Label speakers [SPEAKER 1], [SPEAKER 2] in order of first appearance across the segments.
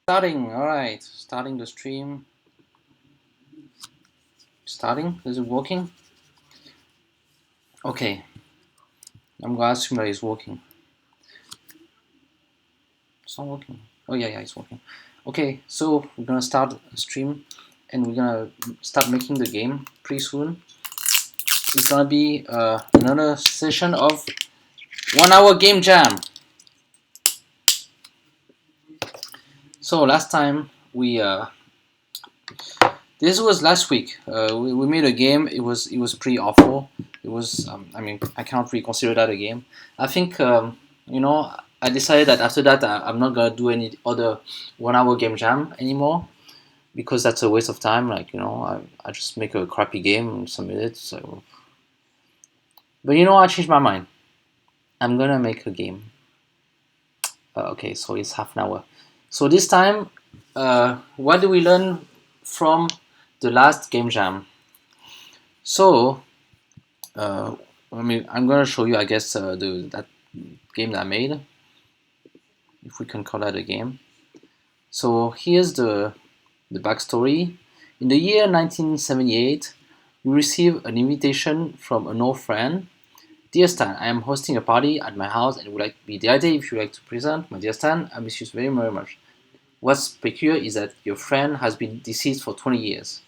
[SPEAKER 1] Starting, all right, starting the stream. Starting, is it working? Okay, I'm gonna assume that it's working. It's not working. Oh, yeah, it's working. Okay, so we're gonna start a stream and we're gonna start making the game pretty soon. It's gonna be another session of 1 hour game jam. So last time this was last week. We made a game. It was pretty awful. It was I mean I cannot really consider that a game. I think I decided that after that I'm not gonna do any other 1 hour game jam anymore because that's a waste of time. Like I just make a crappy game and submit it. So, but I changed my mind. I'm gonna make a game. Okay, so it's half an hour. So this time, what do we learn from the last game jam? So I'm gonna show you, I guess, that game that I made, if we can call that a game. So here's the backstory. In the year 1978, we received an invitation from an old friend. Dear Stan, I am hosting a party at my house and would like to be the idea if you like to present. My dear Stan, I miss you very, very much. What's peculiar is that your friend has been deceased for 20 years.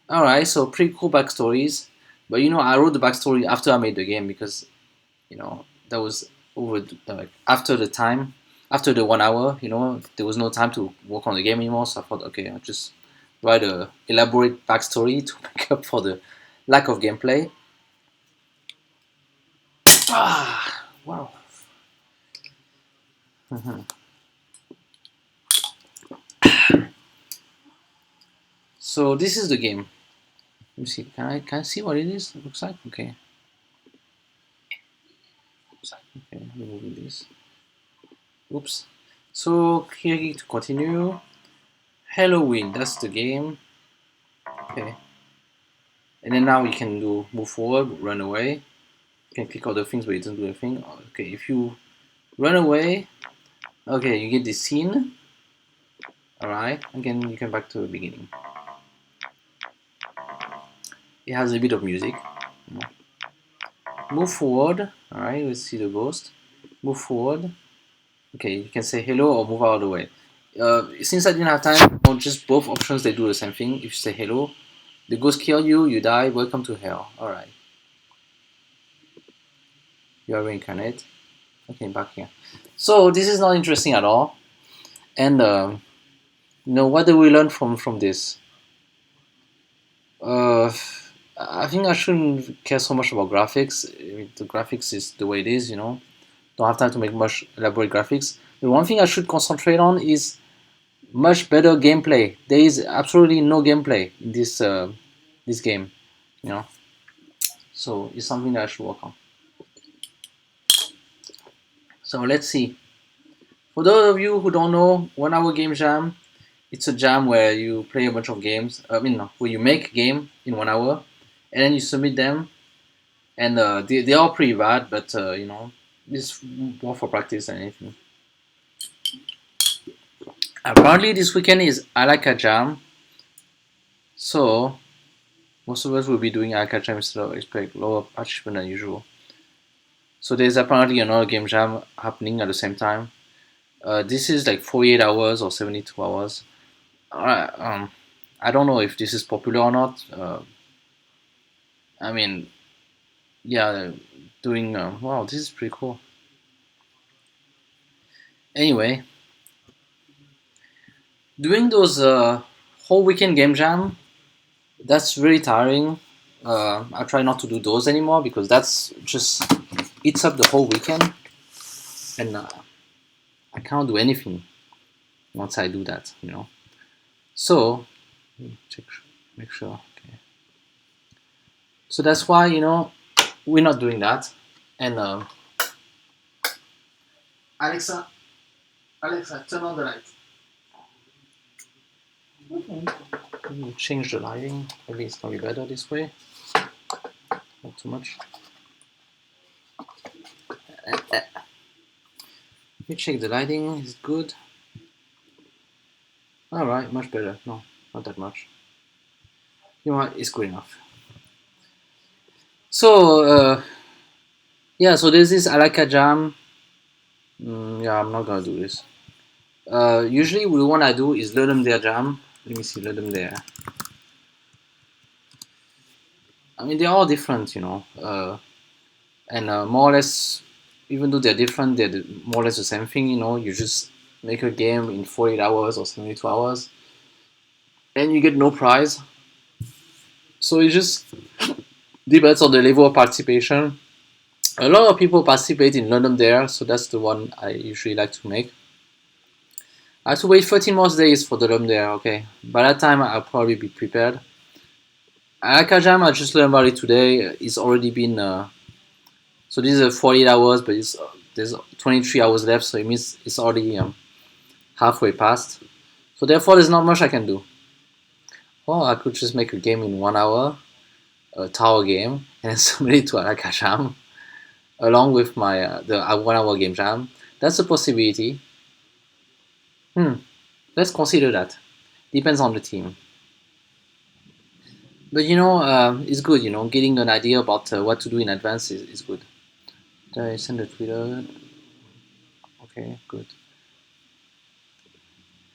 [SPEAKER 1] Alright, so pretty cool backstories. But I wrote the backstory after I made the game because that was over after the time, after the 1 hour. There was no time to work on the game anymore, so I thought, okay, I'll just write a elaborate backstory to make up for the lack of gameplay. Wow. So this is the game. Let me see. Can I see what it is? It looks like okay. Okay, removing this. Oops. So here to continue. Halloween. That's the game. Okay. And then now we can move forward, run away. You can click other things, but it doesn't do anything. Okay, if you run away, okay, you get this scene. Alright, again, you come back to the beginning. It has a bit of music. Move forward. Alright, let's see the ghost. Move forward. Okay, you can say hello or move out of the way. Since I didn't have time, on just both options, they do the same thing. If you say hello, the ghost kill you, you die, welcome to hell. Alright. You are reincarnate. Okay, back here. So this is not interesting at all. And what do we learn from this? Uh, I think I shouldn't care so much about graphics. I mean, the graphics is the way it is. Don't have time to make much elaborate graphics. The one thing I should concentrate on is much better gameplay. There is absolutely no gameplay in this game. So it's something that I should work on. So let's see. For those of you who don't know, 1 hour game jam, it's a jam where you play a bunch of games. Where you make a game in 1 hour, and then you submit them, and they're all pretty bad, but it's more for practice than anything. Apparently, this weekend is I Like a Jam, so most of us will be doing I Like a Jam instead of expect lower participant than usual. So there's apparently another game jam happening at the same time. This is like 48 hours or 72 hours. I don't know if this is popular or not. I mean, yeah, doing. Wow, this is pretty cool. Anyway, doing those whole weekend game jam, that's very tiring. I try not to do those anymore because that's just eats up the whole weekend, and I cannot do anything once I do that. So check, make sure. Okay. So that's why we're not doing that. And Alexa, turn on the light. Okay. Change the lighting. Maybe it's gonna be better this way. Not too much. Let me check the lighting. Is it good? Alright, much better. No, not that much. You know what, it's good enough. So, yeah, so there's this Alaka jam. Yeah, I'm not gonna do this. Usually, the one I do is let them there jam. Let me see, let them there. I mean, they're all different, you know, and more or less, even though they're different, they're more or less the same thing. You know, you just make a game in 48 hours or 72 hours, and you get no prize. So it just depends on the level of participation. A lot of people participate in London Dare, so that's the one I usually like to make. I have to wait 13 more days for the London Dare. Okay, by that time I'll probably be prepared. Alakajam, I just learned about it today. It's already been so this is 48 hours, but it's there's 23 hours left, so it means it's already halfway past. So therefore, there's not much I can do. Well, I could just make a game in 1 hour, a tower game, and then submit it to Alakasham along with my the 1 hour game jam. That's a possibility. Let's consider that. Depends on the team. But you know, it's good. You know, getting an idea about what to do in advance is good. Did I send a Twitter? Okay, good.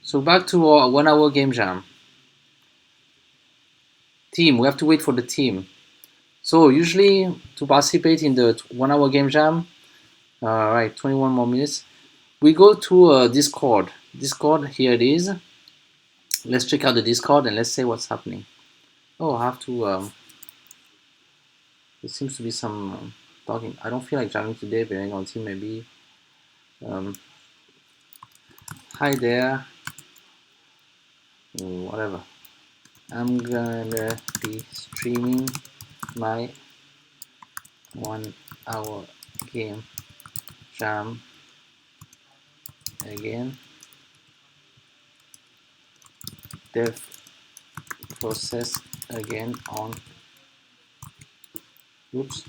[SPEAKER 1] So back to our 1 hour game jam. Team, we have to wait for the team. So usually to participate in the 1 hour game jam, right, 21 more minutes. We go to Discord. Discord, here it is. Let's check out the Discord and let's say what's happening. Oh, I have to. There seems to be some talking. I don't feel like jamming today, but hang on, team maybe. Um, Hi there. Whatever. I'm gonna be streaming my 1 hour game jam again. Dev process again on. Oops.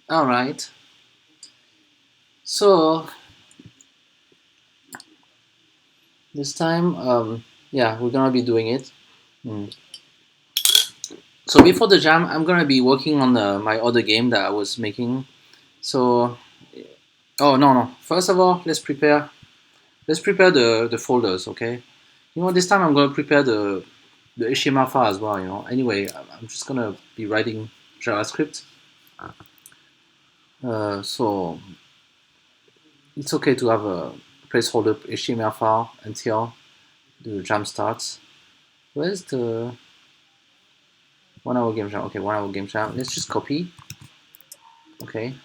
[SPEAKER 1] All right. So this time, yeah, we're gonna be doing it. So before the jam, I'm gonna be working on my other game that I was making. So, oh no. First of all, let's prepare the folders, okay? You know, this time I'm gonna prepare the HTML file as well. You know, anyway, I'm just gonna be writing JavaScript. So it's okay to have a placeholder HTML file until the jam starts. Where's the 1 hour game jam? Okay, 1 hour game jam. Let's just copy. Okay.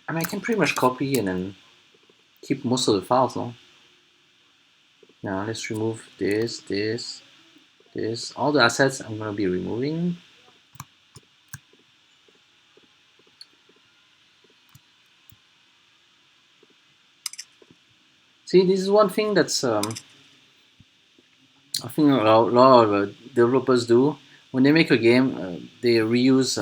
[SPEAKER 1] I mean, I can pretty much copy and then keep most of the files, no? Now let's remove this. All the assets I'm gonna be removing. See, this is one thing that's I think a lot of developers do when they make a game. They reuse.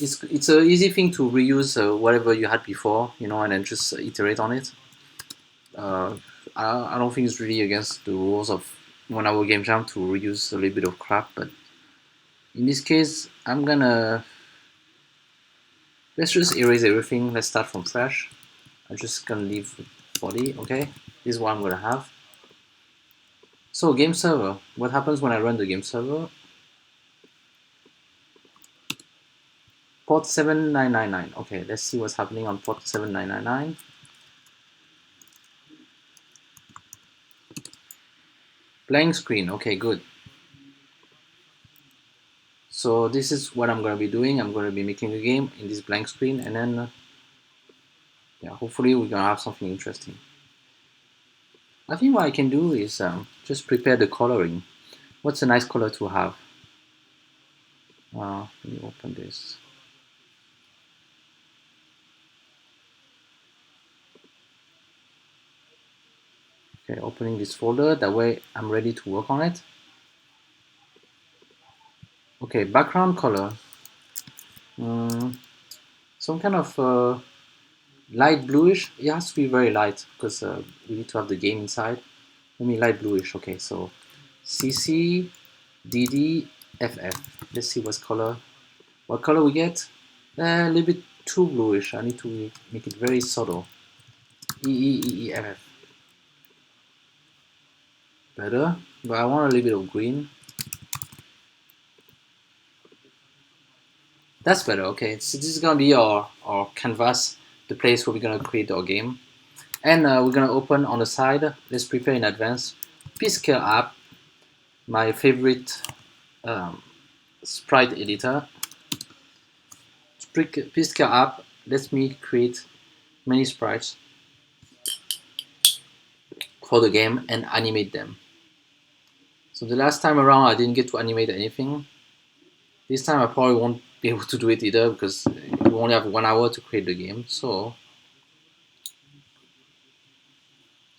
[SPEAKER 1] It's an easy thing to reuse whatever you had before, you know, and then just iterate on it. Uh, I don't think it's really against the rules of 1 hour game jam to reuse a little bit of crap, but in this case, let's just erase everything. Let's start from fresh. I'm just gonna leave body. Okay, this is what I'm gonna have. So game server. What happens when I run the game server? Port 7999. Okay, let's see what's happening on port 7999. Blank screen. Okay, good. So this is what I'm going to be doing. I'm going to be making a game in this blank screen, and then yeah, hopefully we're going to have something interesting. I think what I can do is just prepare the coloring. What's a nice color to have? Let me open this. Okay, opening this folder, that way I'm ready to work on it. Okay, background color. Some kind of light bluish. It has to be very light because we need to have the game inside. Let me light bluish. Okay, so CC DD FF. Let's see what color we get. A little bit too bluish. I need to make it very subtle. EEEEFF. Better, but I want a little bit of green. That's better. Okay, so this is gonna be our canvas, the place where we're gonna create our game. And we're gonna open on the side. Let's prepare in advance. Piscal app, my favorite um, sprite editor. Piscal app lets me create many sprites for the game and animate them. So the last time around I didn't get to animate anything. This time I probably won't be able to do it either because we only have 1 hour to create the game. So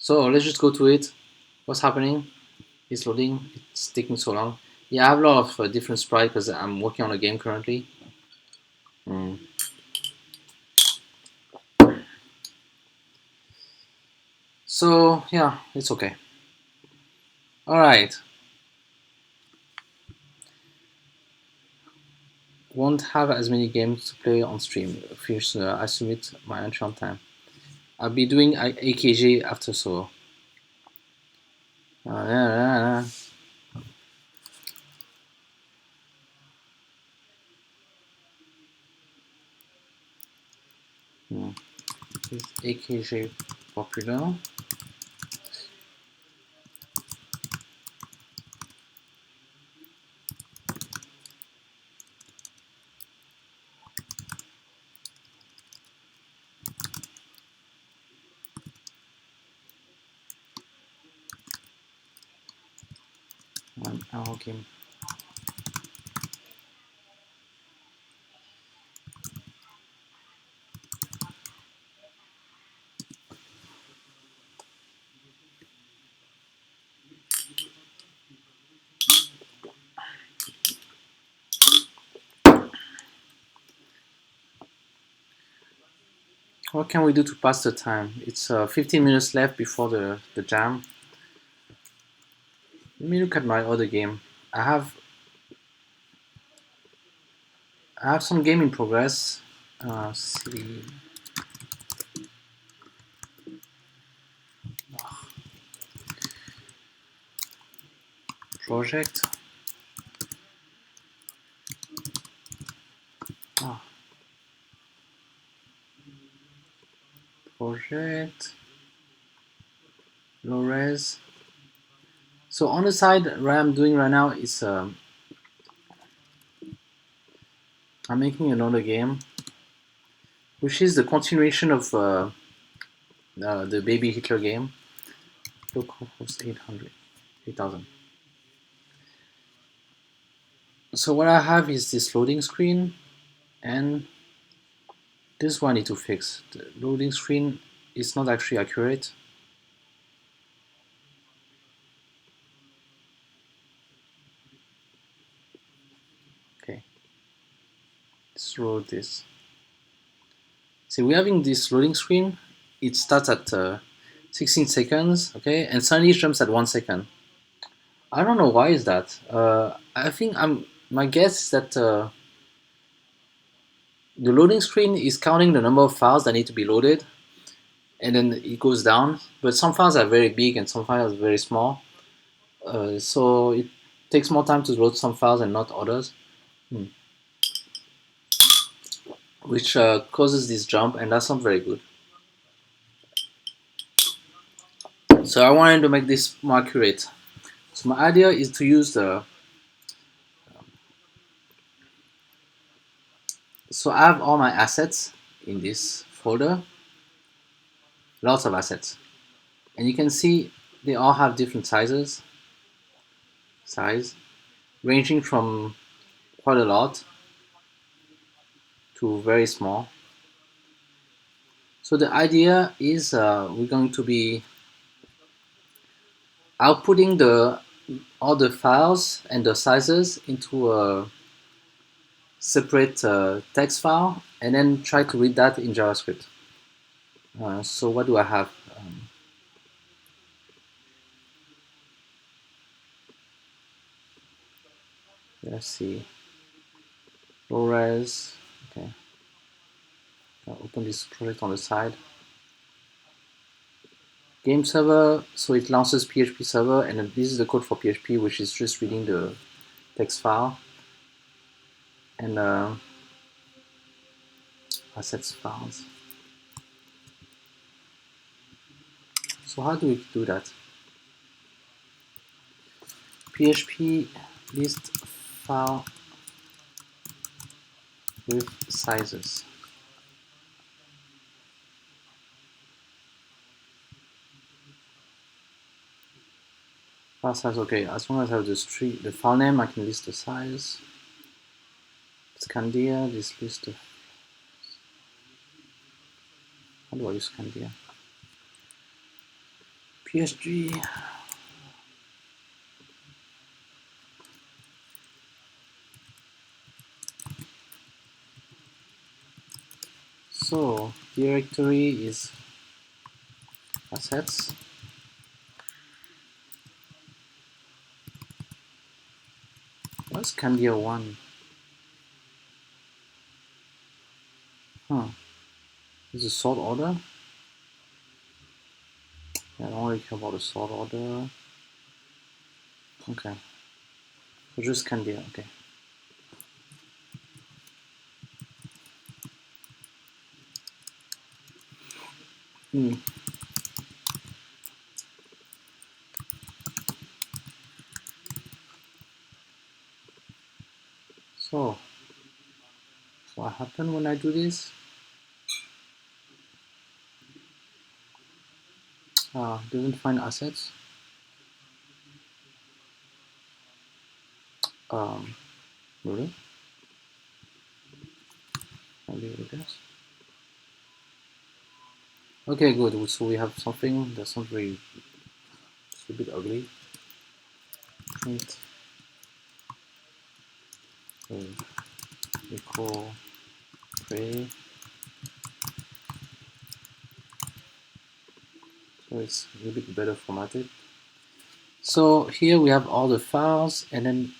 [SPEAKER 1] let's just go to it. What's happening? It's loading. It's taking so long. Yeah, I have a lot of different sprites because I'm working on a game currently. So yeah, it's okay. All right. Won't have as many games to play on stream. Finish. I submit my entry on time. I'll be doing AKG after so. Yeah. Is AKG popular? One hour game. What can we do to pass the time? It's 15 minutes left before the jam. Let me look at my other game. I have some game in progress. See project. Ah, project. Low res. So on the side, what I'm doing right now is I'm making another game, which is the continuation of the Baby Hitler game. Localhost 800, 8000. So what I have is this loading screen, and this one I need to fix. The loading screen is not actually accurate. Okay, let's load this. See, we're having this loading screen. It starts at 16 seconds, okay, and suddenly it jumps at 1 second. I don't know why is that. I think my guess is that the loading screen is counting the number of files that need to be loaded, and then it goes down. But some files are very big and some files are very small, so it takes more time to load some files and not others, which causes this jump, and that's not very good. So I wanted to make this more accurate. So my idea is to use the. So I have all my assets in this folder, lots of assets, and you can see they all have different size, ranging from quite a lot to very small. So the idea is we're going to be outputting all the files and the sizes into a separate text file, and then try to read that in JavaScript. So what do I have? Let's see. Low res. Okay. I'll open this project on the side. Game server, so it launches PHP server, and then this is the code for PHP, which is just reading the text file and assets files. So how do we do that? PHP list file with sizes. File size, okay, as long as I have the file name, I can list the size. Scandia, this list of, how do I use Scandia? PSG. So directory is assets. What's Candia 1? Huh. Is it sort order? Yeah, I don't really care about the sort order. Okay. So just Candia, okay. So what happened when I do this? Doesn't find assets. Really? Maybe it does. Okay, good. So we have something that's not very, it's a bit ugly. Print equal tray. So it's a little bit better formatted. So here we have all the files, and then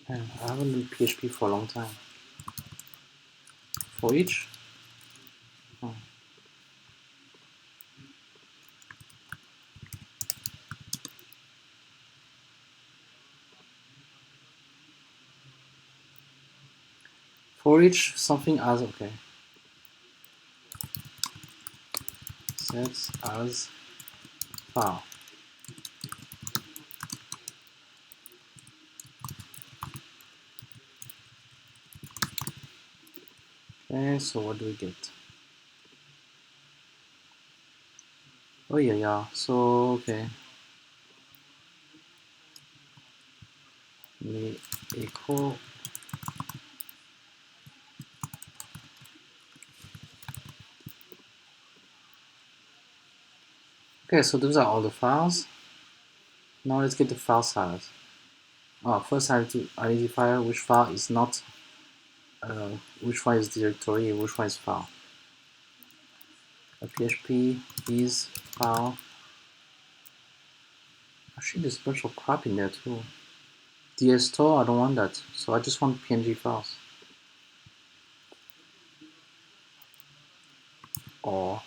[SPEAKER 1] I haven't done PHP for a long time. For each? Oh. For each something as, okay. Sets as file. Okay, so what do we get? Oh yeah, so okay. We equal okay, so those are all the files. Now let's get the file size. First I have to identify which file is not, which one is directory, which one is file. A PHP is file. Actually, there's a bunch of crap in there too. DS store, I don't want that. So I just want PNG files. Or,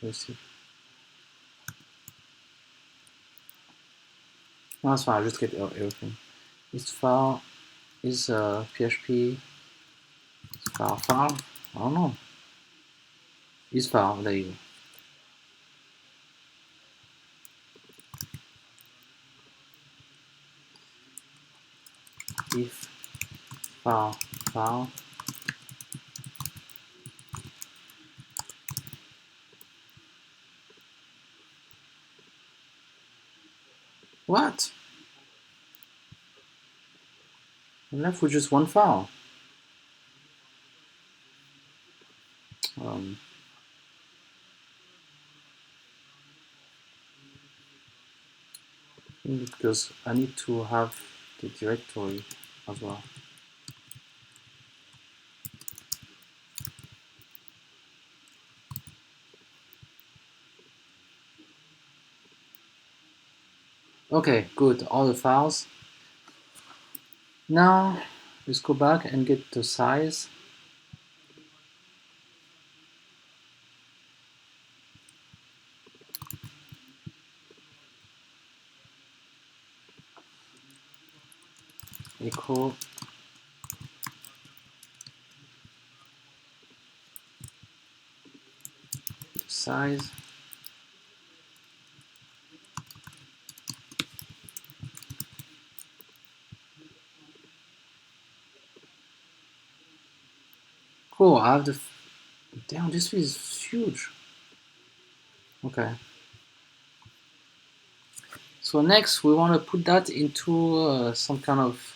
[SPEAKER 1] let's see. No, that's fine, I'll just get everything. Is file, is PHP, file, I don't know. Is file, there you go. If file, what? I'm left with just one file. Because I need to have the directory as well. Okay, good, all the files. Now let's go back and get the size. Equal size. Cool, I have the, damn, this is huge. Okay. So next we want to put that into some kind of,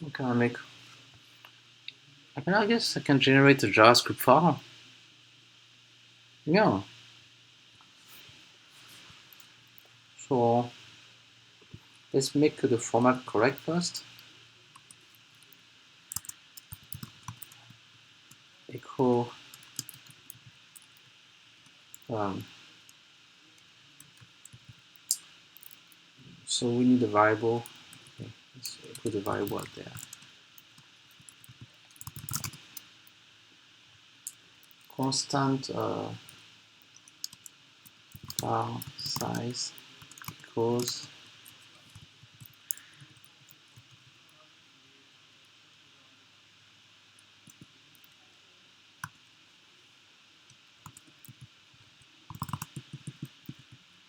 [SPEAKER 1] what can I make? I guess I can generate a JavaScript file. Yeah. So let's make the format correct first. Echo so we need a variable. Okay, let's put a variable out there. Constant file size equals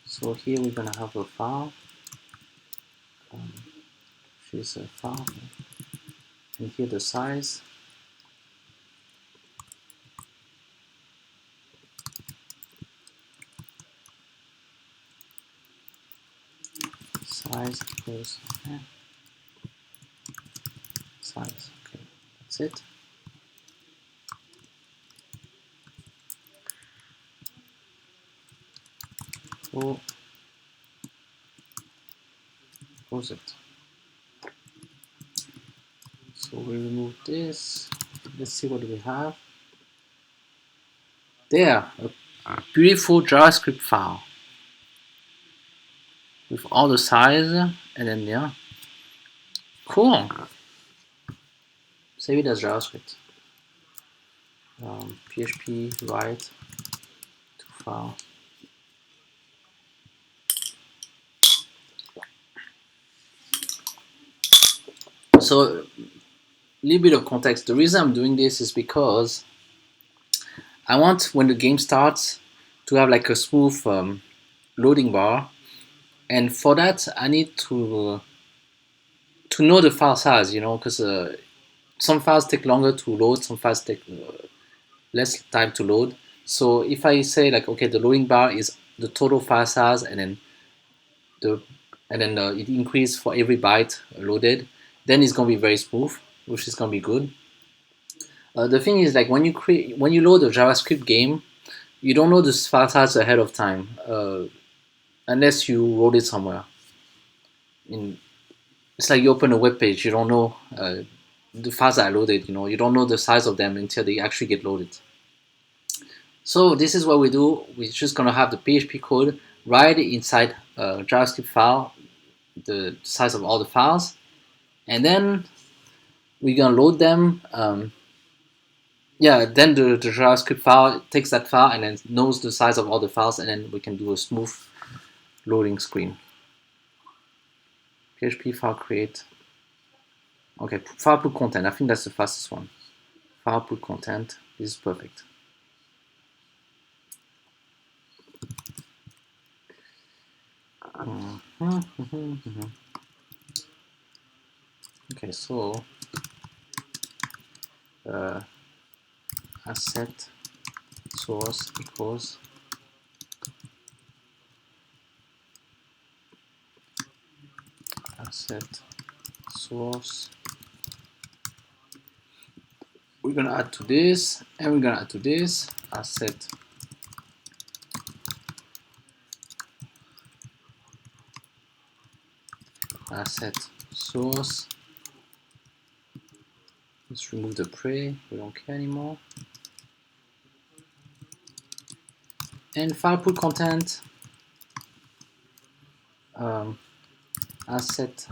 [SPEAKER 1] so here we're gonna have a file, which is a file, and here the size. Size equals size. Okay, that's it. We'll close it. So we remove this. Let's see what we have. There, a beautiful JavaScript file with all the size, and then yeah, cool. Save it as JavaScript. PHP write to file. So, a little bit of context. The reason I'm doing this is because I want, when the game starts, to have like a smooth loading bar, and for that I need to know the file size, you know, because some files take longer to load, some files take less time to load. So if I say like, okay, the loading bar is the total file size, and then it increases for every byte loaded, then it's gonna be very smooth, which is gonna be good. The thing is, like, when you load a JavaScript game, you don't know this file size ahead of time, unless you wrote it somewhere. It's like you open a web page, you don't know the files that are loaded. You know, you don't know the size of them until they actually get loaded. So this is what we do. We're just gonna have the PHP code right inside a JavaScript file, the size of all the files, and then we're gonna load them. Then the JavaScript file takes that file and then knows the size of all the files, and then we can do a smooth loading screen. PHP file create. Okay, file put content. I think that's the fastest one. File put content. This is perfect. Okay, so asset source equals asset source we're gonna add to this, and we're gonna add to this asset source. Let's remove the pre, we don't care anymore. And file put content asset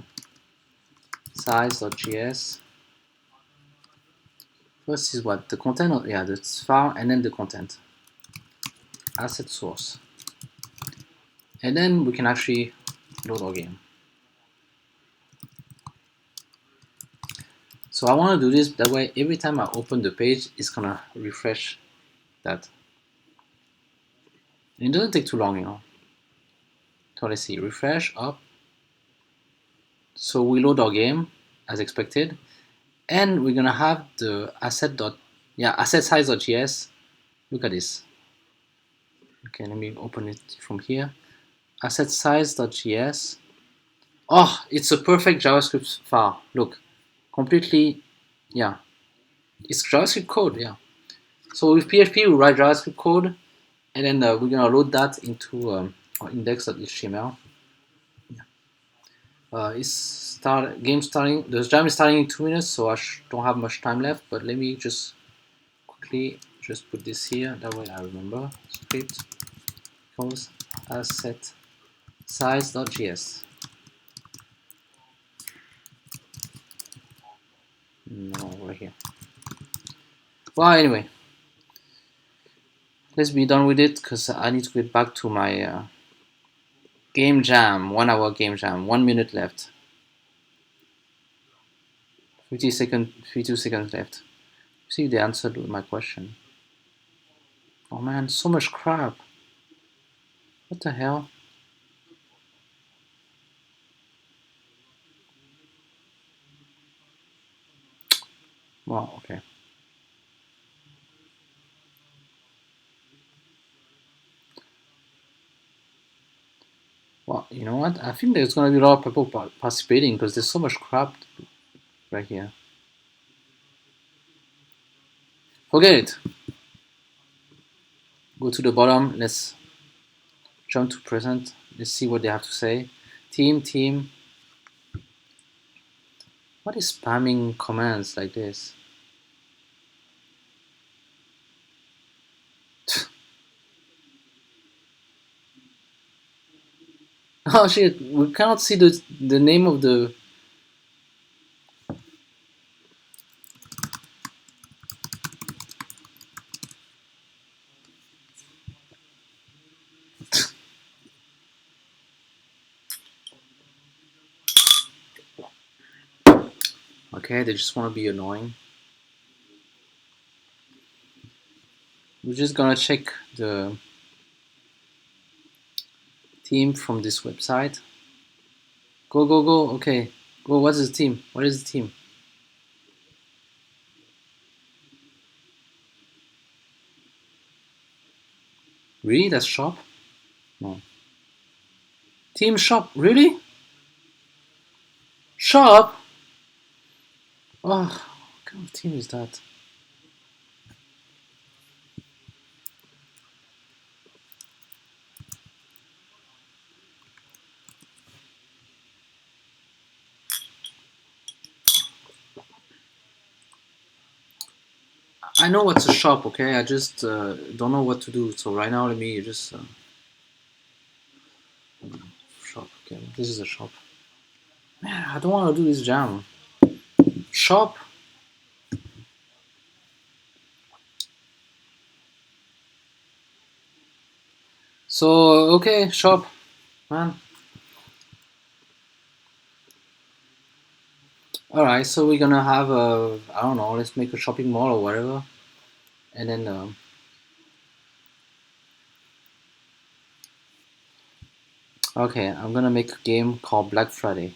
[SPEAKER 1] size.js. First is what? The content, yeah, the file, and then the content. Asset source. And then we can actually load our game. So I want to do this, that way every time I open the page, it's gonna refresh that. And it doesn't take too long, you know. So let's see, refresh, up. So we load our game as expected. And we're gonna have the asset size.js. Look at this. Okay, let me open it from here. Asset size.js. Oh, it's a perfect JavaScript file. Look, completely, yeah. It's JavaScript code, yeah. So with PHP, we write JavaScript code, and then we're gonna load that into our index.html. Yeah. Game starting. The jam is starting in 2 minutes, so I don't have much time left. But let me just quickly just put this here. That way I remember. Script equals asset size.js. No, right here. Well, anyway, let's be done with it because I need to get back to my game jam. 1 hour game jam. 1 minute left. 52 seconds left. See if they answered my question. Oh man, so much crap. What the hell? Well, okay. Well, you know what? I think there's gonna be a lot of people participating because there's so much crap right here. Forget it. Go to the bottom. Let's jump to present. Let's see what they have to say. Team. What is spamming commands like this? Oh shit, we cannot see the name of the... Okay, they just want to be annoying. We're just gonna check the team from this website. Go. Okay, go. What is the team? What is the team? Really? That's shop? No. Team shop? Really? Shop? Oh, what kind of team is that? I know what's a shop, okay? I just don't know what to do. So right now, let me just... shop, okay. This is a shop. Man, I don't want to do this jam. Shop? So, okay, shop. Man. Alright, so we're gonna have a... I don't know, let's make a shopping mall or whatever. And then... okay, I'm gonna make a game called Black Friday.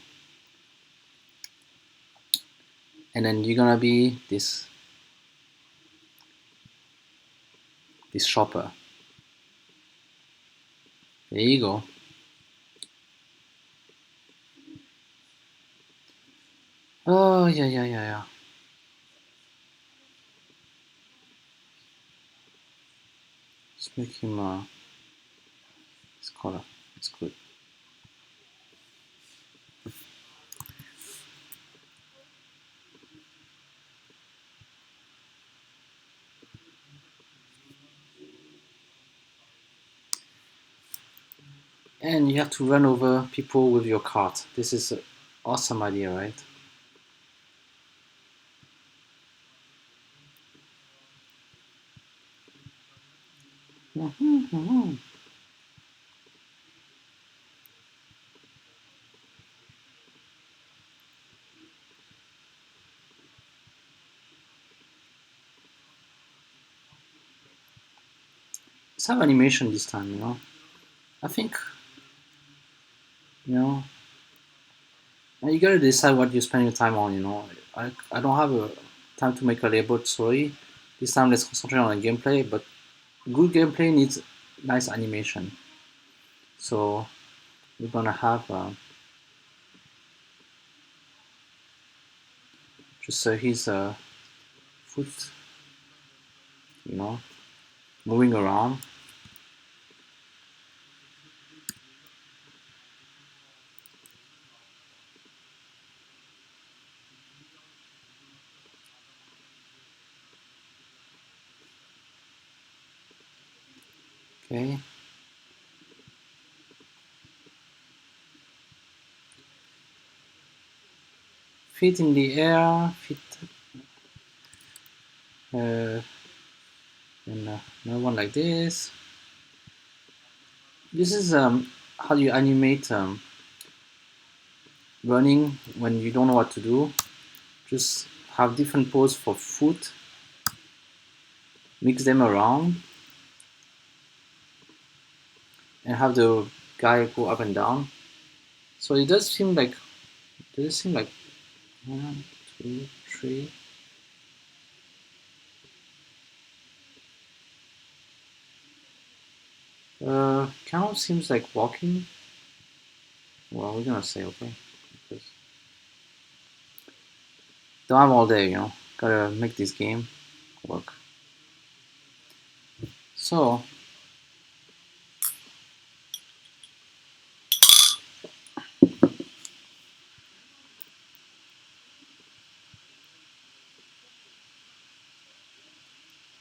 [SPEAKER 1] And then you're gonna be this shopper. There you go. Oh, yeah. Let's make him his color. It's good. And you have to run over people with your cart. This is an awesome idea, right? Let's have animation this time, you know. I think, you know, and you gotta decide what you spend your time on, you know. I don't have a time to make a labeled story. This time let's concentrate on the gameplay, but good gameplay needs nice animation. So we're gonna have just his foot, you know, moving around. Okay. Feet in the air, feet, and another one like this. This is how you animate running when you don't know what to do. Just have different poses for foot, mix them around, and have the guy go up and down. So it does seem like, 1, 2, 3. Kind of seems like walking. Well, we're gonna say okay. Because don't have all day, you know. Gotta make this game work. So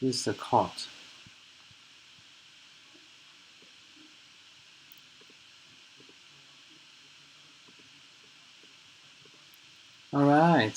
[SPEAKER 1] this is the cart. All right.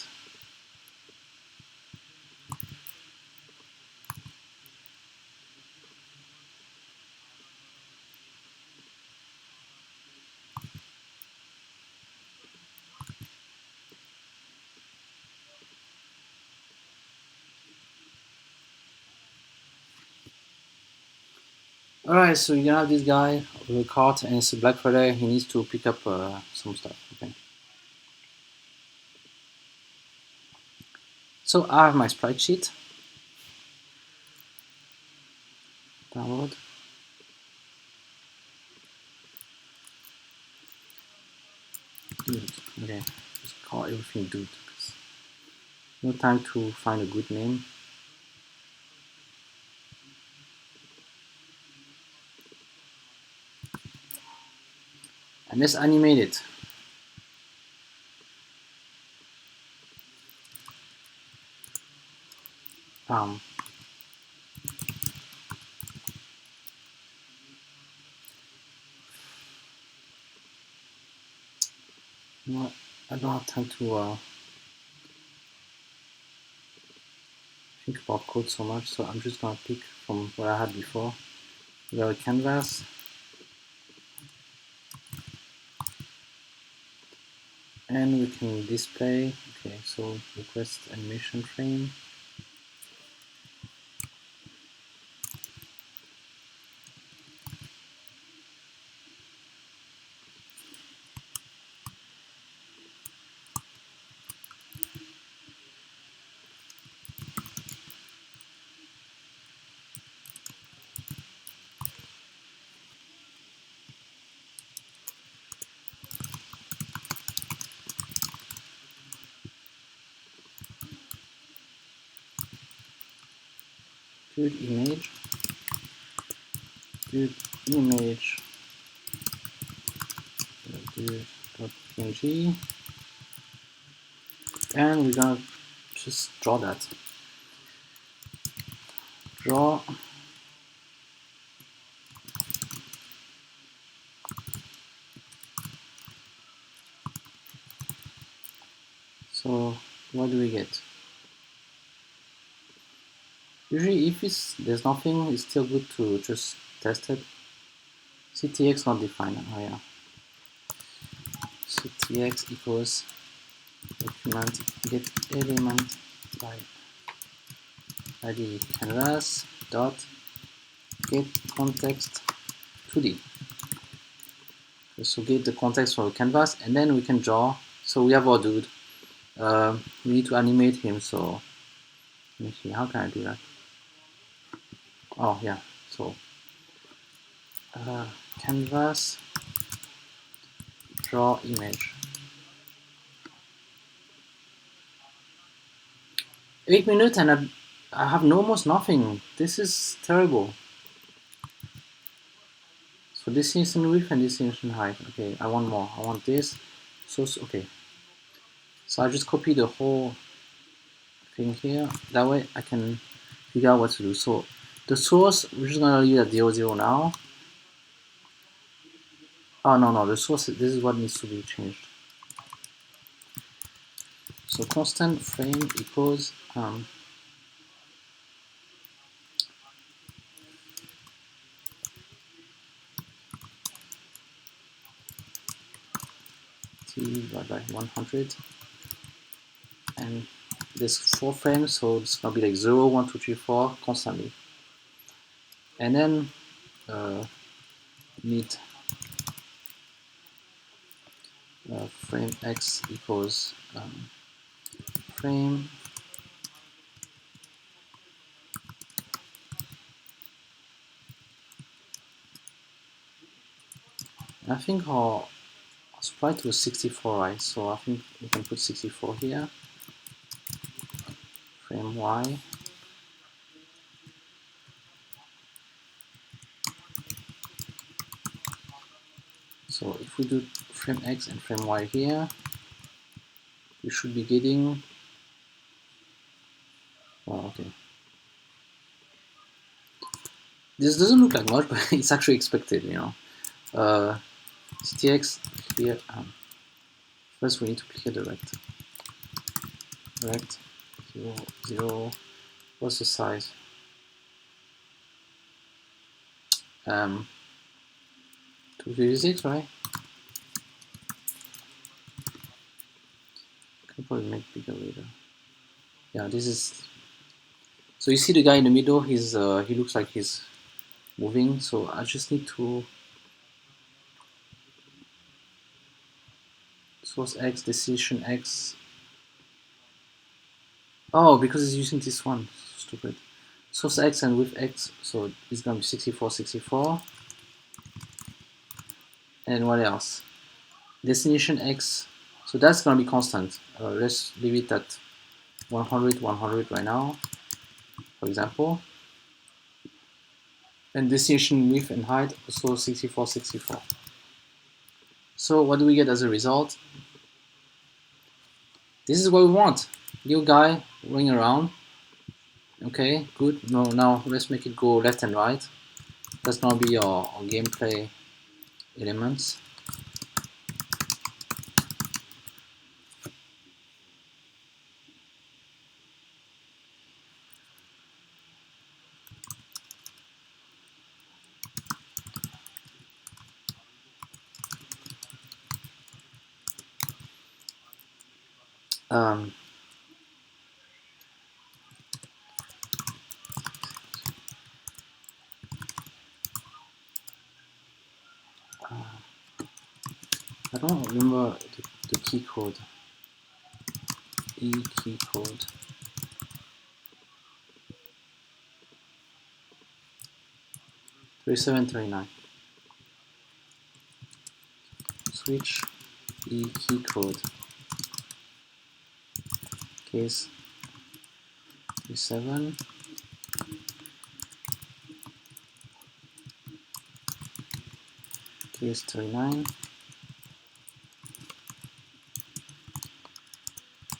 [SPEAKER 1] Alright, so you have this guy with a cart and it's a Black Friday, he needs to pick up some stuff. Okay. So I have my sprite sheet. Download. Dude. Okay. Just call everything dude. No time to find a good name. And let's animate it. You know what? I don't have time to think about code so much, so I'm just gonna pick from what I had before. We got a canvas. And we can display. Okay, so request animation frame. Good image. dude image dude.png, and we're gonna just draw that. Draw. So what do we get? Usually if there's nothing, it's still good to just test it. CTX not defined. Oh yeah. CTX equals document get element by id canvas dot get context 2D. So get the context for the canvas, and then we can draw. So we have our dude. We need to animate him. So let me see, how can I do that? Oh yeah. So canvas draw image. 8 minutes and I have almost nothing. This is terrible. So destination width and destination height. Okay, I want more. I want this. So okay. So I just copy the whole thing here. That way I can figure out what to do. So the source, we're just gonna leave at 0, 0 now. Oh no, the source, this is what needs to be changed. So constant frame equals t divided by 100, and there's 4 frames, so it's gonna be like 0, 1, 2, 3, 4 constantly. And then need frame x equals frame I think our sprite was 64, right? So I think we can put 64 here. Frame y. So if we do frame x and frame y here, we should be getting, well, okay. This doesn't look like much, but it's actually expected, you know. CTX clear. First, we need to clear the rect. Rect 0, 0. What's the size? 256, right? Can probably make bigger later. Yeah, this is. So you see the guy in the middle. He's he looks like he's moving. So I just need to source x, decision x. Oh, because it's using this one. Stupid. Source x and width x. So it's gonna be 64, 64. And what else? Destination x. So that's gonna be constant. Let's leave it at 100, 100 right now, for example. And destination width and height also 64, 64. So what do we get as a result? This is what we want. Little guy running around. Okay, good. No, now let's make it go left and right. That's gonna be our gameplay elements. I don't remember the key code. E key code. Thirty-seven, 39. Switch E key code. Case 37. Here is 39.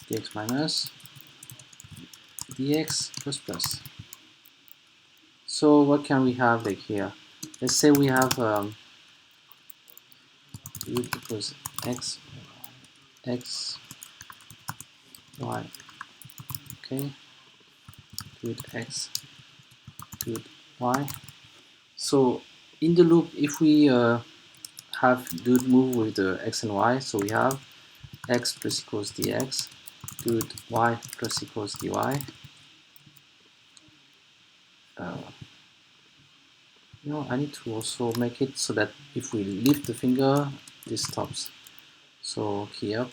[SPEAKER 1] Dx minus dx plus plus. So what can we have like here? Let's say we have root equals x, y, okay, root x, root y. So in the loop, if we have do move with the x and y, so we have x plus equals dx, root y plus equals dy. I need to also make it so that if we lift the finger, this stops. So key up,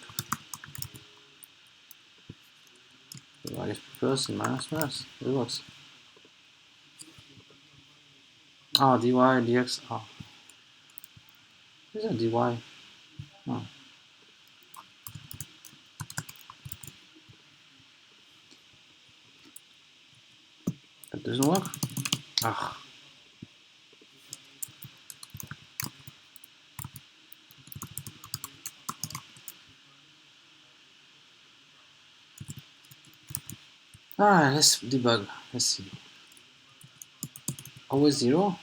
[SPEAKER 1] I guess plus and minus minus, it works. Dy dx, is a dy? Oh. That doesn't work? Alright, let's debug. Let's see. Always 0?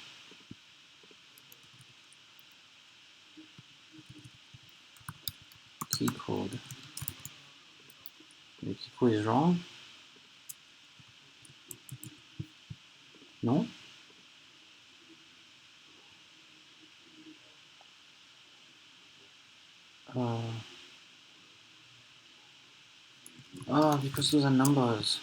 [SPEAKER 1] Key code. The key code is wrong? No? Because those are numbers.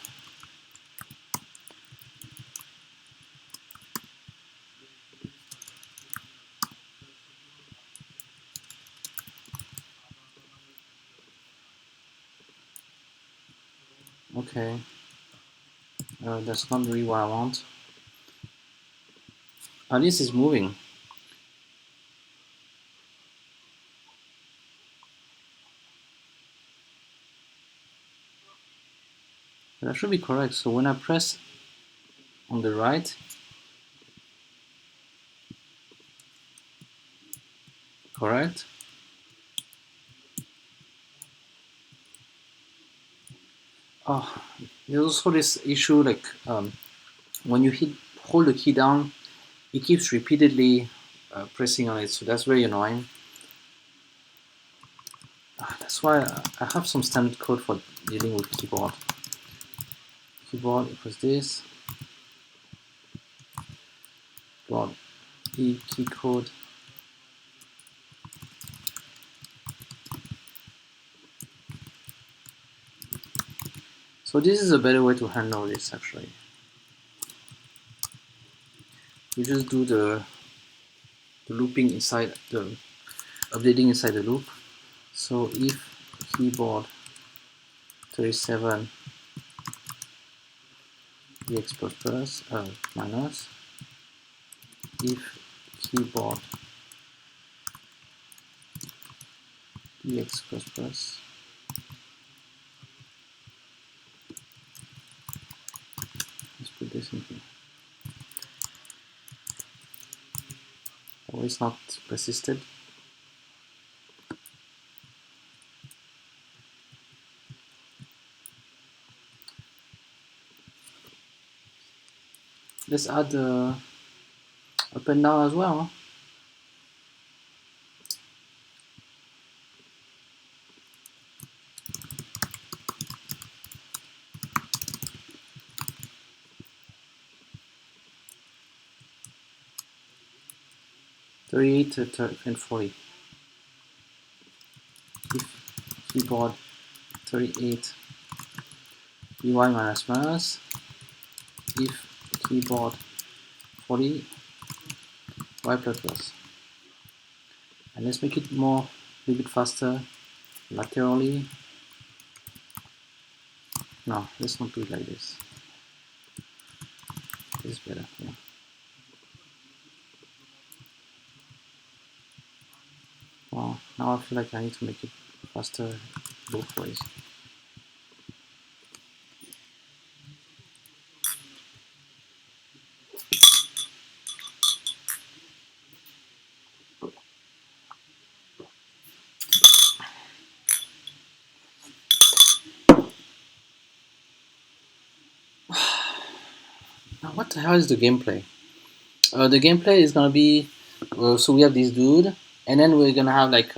[SPEAKER 1] Okay. That's not really what I want. This is moving. That should be correct. So when I press on the right, correct? There's also this issue like when you hold the key down, it keeps repeatedly pressing on it, so that's very annoying. That's why I have some standard code for dealing with keyboard. Keyboard equals this. Keyboard key code. So this is a better way to handle this actually. You just do the looping inside the updating inside the loop. So if keyboard 37 dx plus plus minus, if keyboard dx plus plus let's put this in here. Oh, it's not persisted. Let's add up and down as well. 38 and 40. If keyboard 38 dy minus minus, if keyboard 40 y plus plus. And let's make it more, a little bit faster, laterally. No, let's not do it like this. This is better, yeah. Well, now I feel like I need to make it faster both ways. Now, what the hell is the gameplay? The gameplay is gonna be so we have this dude, and then we're gonna have like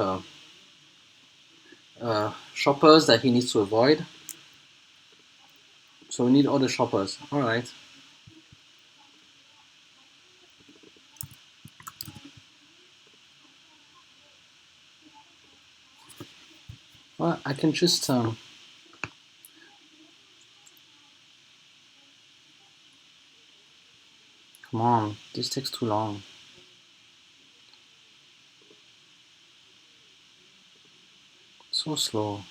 [SPEAKER 1] shoppers that he needs to avoid. So we need other shoppers. All right. Well, I can just come on. This takes too long. So slow.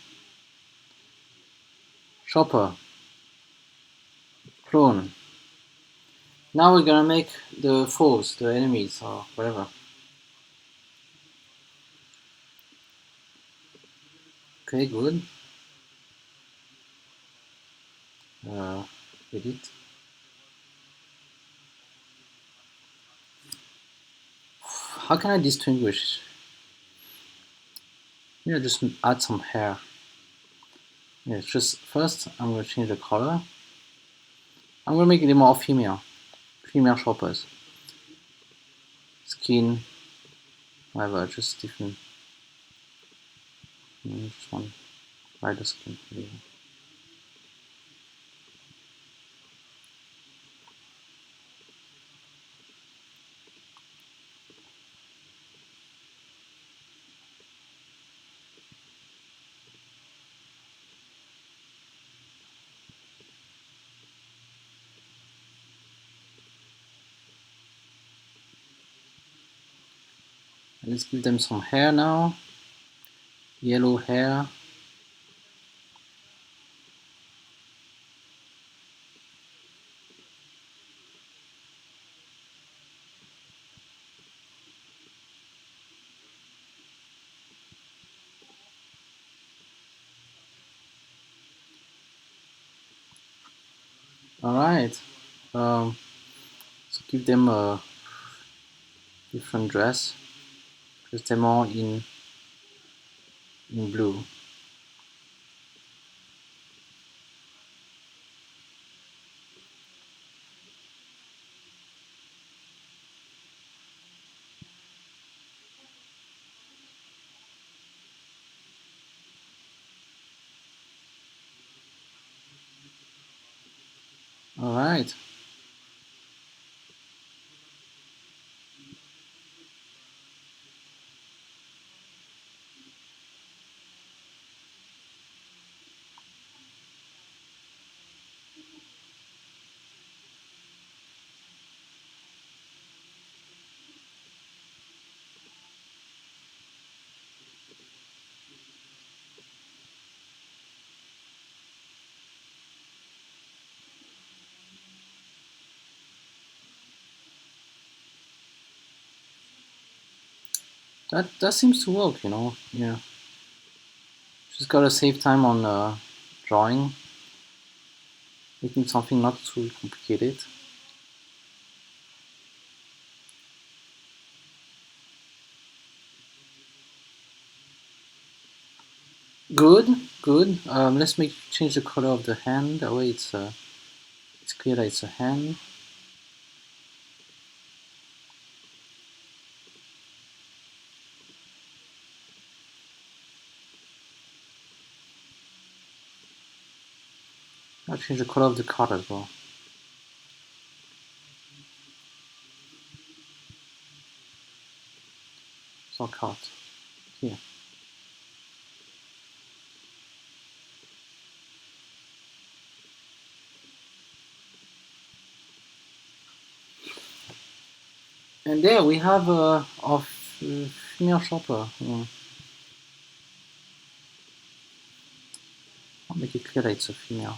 [SPEAKER 1] Shopper. Clone. Now we're gonna make the foes, the enemies, or whatever. Okay, good. Edit. How can I distinguish? Yeah, just add some hair. Yeah, just first I'm gonna change the color. I'm gonna make it more female. Female shoppers. Skin, whatever, just different. Just one lighter skin. Yeah. Let's give them some hair now. Yellow hair. Alright. So give them a different dress. Dress them all in blue. Alright. That seems to work, you know. Yeah. Just gotta save time on drawing, making something not too complicated. Good, good. Let's change the color of the hand. That way it's clear that it's a hand. I'll change the color of the card as well. So card here. And there we have our female shopper. Yeah. I'll make it clear that it's a female.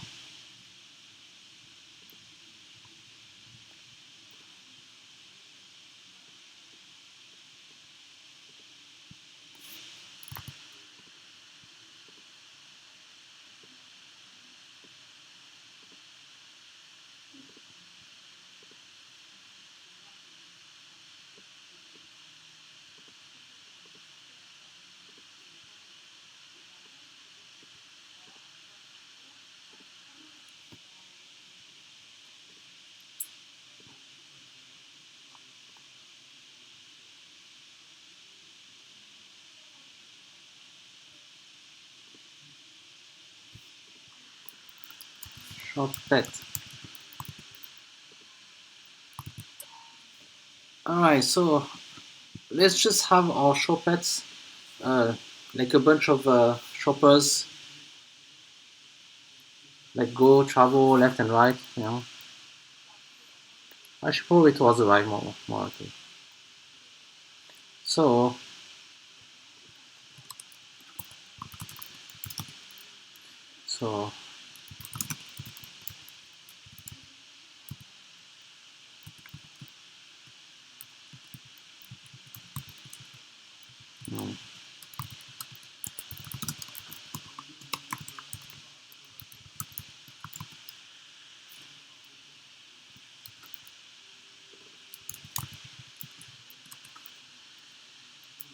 [SPEAKER 1] Shopet. Alright, so let's just have our Shopets, like a bunch of shoppers, like go, travel, left and right, you know. I should probably towards the right more okay. So mm,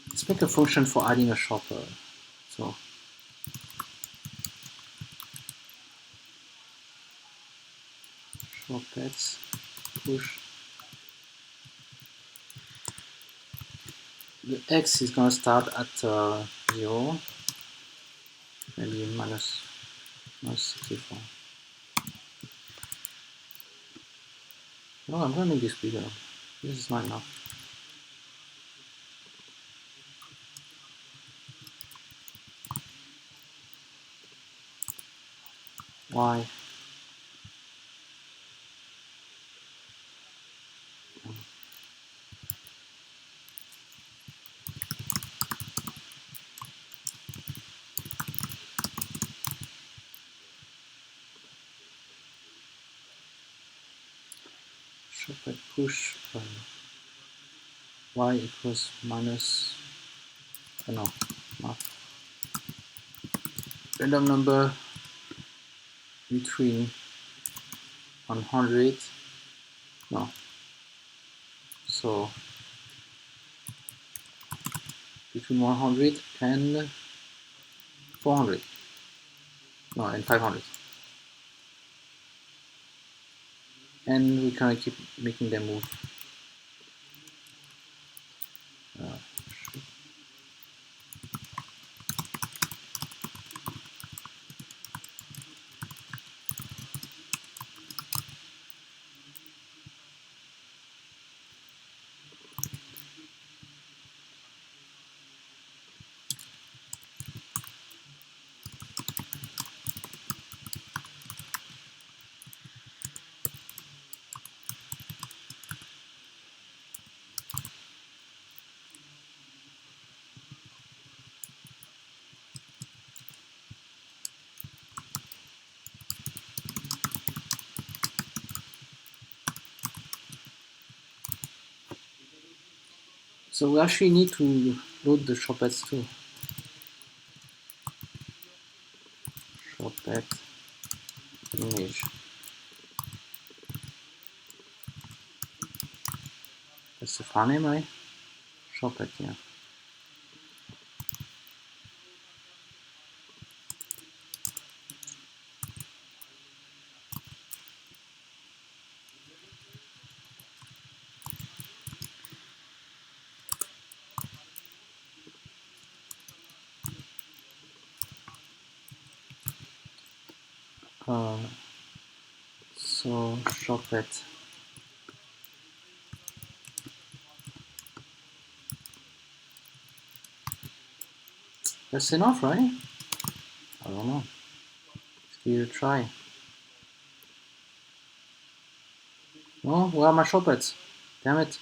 [SPEAKER 1] let's make a function for adding a shopper. So Shopets push. The x is gonna start at 0, maybe minus 64. No, I'm gonna make this bigger. This is not enough. Why? Shopet push y equals minus no, not random number between 100, no, so between 100 and 400, no, and 500, and we kind of keep making them move. So we actually need to load the Shopets too. Shopet image. That's the file name, right? Shopet, yeah. So Shopet. That's enough, right? I don't know. Let's give it a try. No, where are my Shopets? Damn it.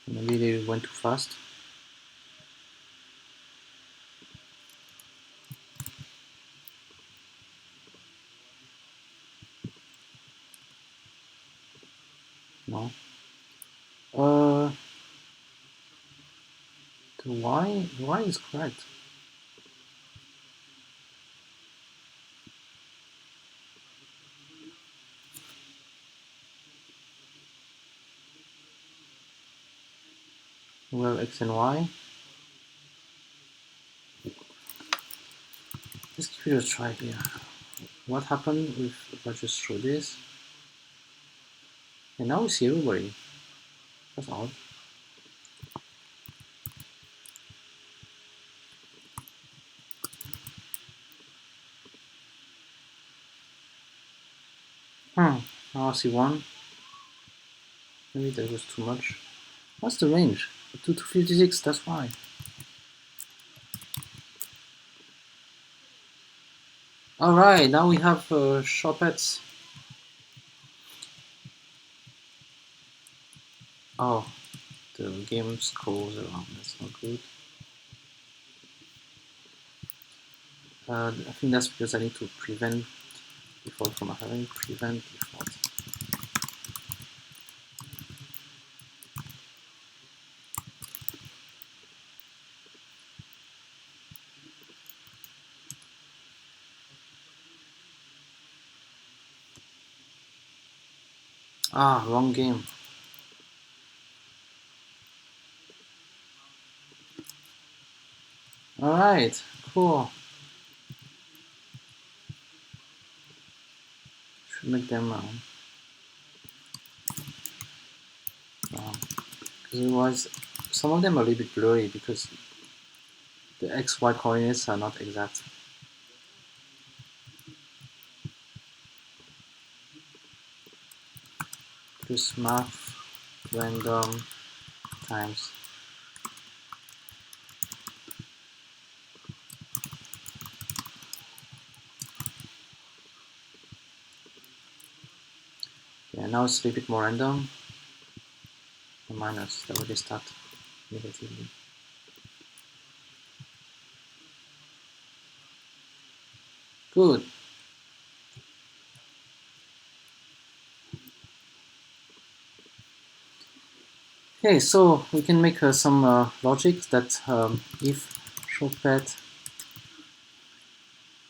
[SPEAKER 1] Maybe they went too fast. No. The Y is correct. We have X and Y. Let's give it a try here. What happened if I just show this? And now we see everybody. That's odd. Now I see one. Maybe that was too much. What's the range? 2 to 56, that's why. Alright, now we have sharpettes. Oh, the game scrolls around, that's not good. I think that's because I need to prevent default from having prevent default. Ah, wrong game. Alright, cool. Should make them because it was some of them are a little bit blurry because the XY coordinates are not exact. Plus math random times. Yeah, now it's a little bit more random. Minus, that would start negatively. Good. Okay, so we can make some logic that if shortcut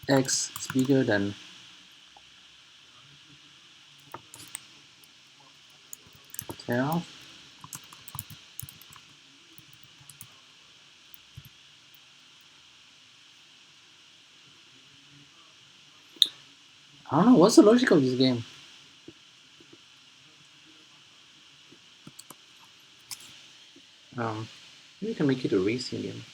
[SPEAKER 1] x is bigger than tail, I don't know, what's the logic of this game? Maybe we can make it a racing game.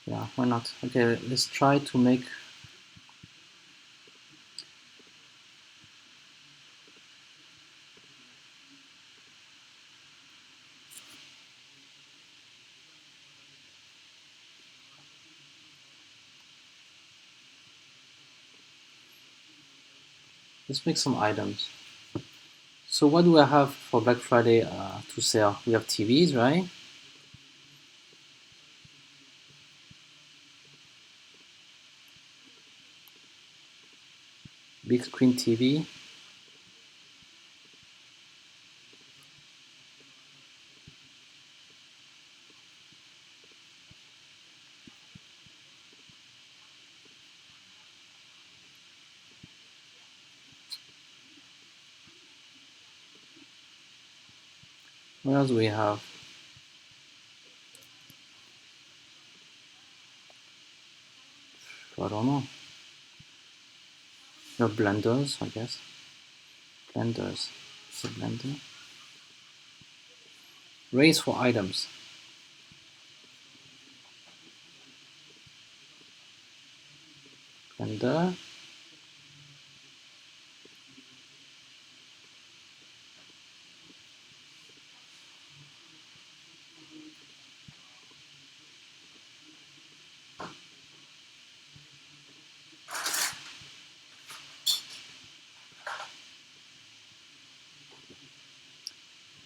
[SPEAKER 1] Yeah, why not? Okay, let's try to make some items. So what do I have for Black Friday to sell? We have TVs, right? Big screen TV. What else do we have? I don't know. No blenders, I guess. Blenders. It's a blender. Race for items. Blender.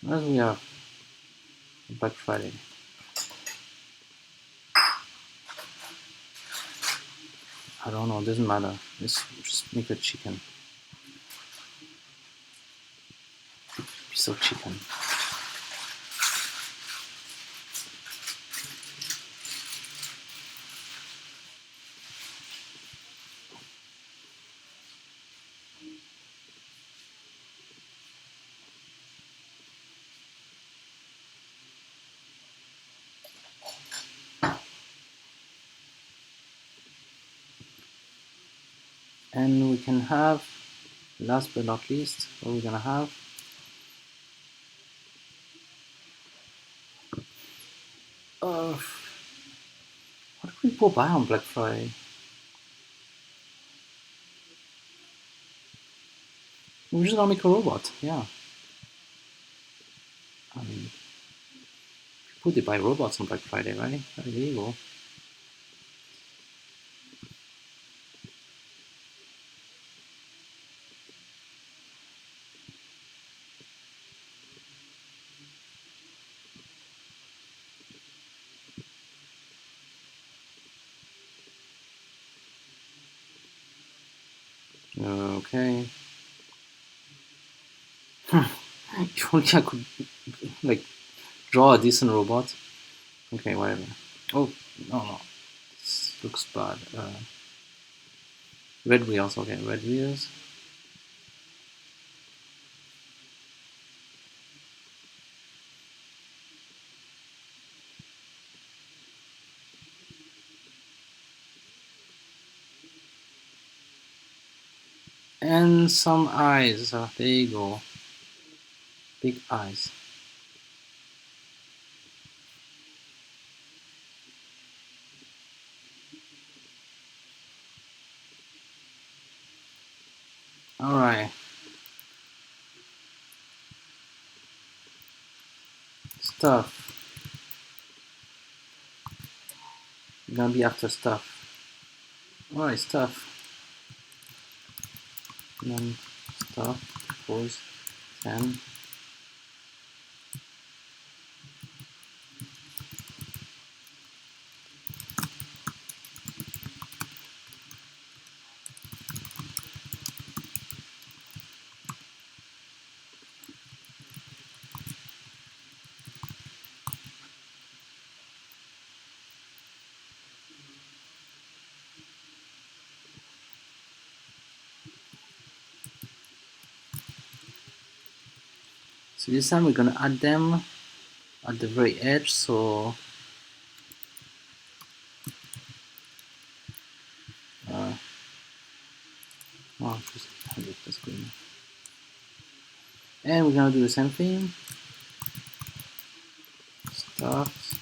[SPEAKER 1] What else we have? Black Friday. I don't know, it doesn't matter. Let's just make a chicken. Piece of chicken. And we can have, last but not least, what we're gonna have. What do people buy on Black Friday? We're just gonna make a robot, yeah. I mean, people they buy robots on Black Friday, right? There you go. Okay. If only I could like draw a decent robot. Okay, whatever. Oh no, this looks bad. Red wheels. Okay, red wheels. And some eyes. There you go. Big eyes. Alright. Stuff. We're gonna be after stuff. Alright, stuff. And then stuff equals 10. So this time we're gonna add them at the very edge, so just 100, that's good enough. And we're gonna do the same thing. Stuff.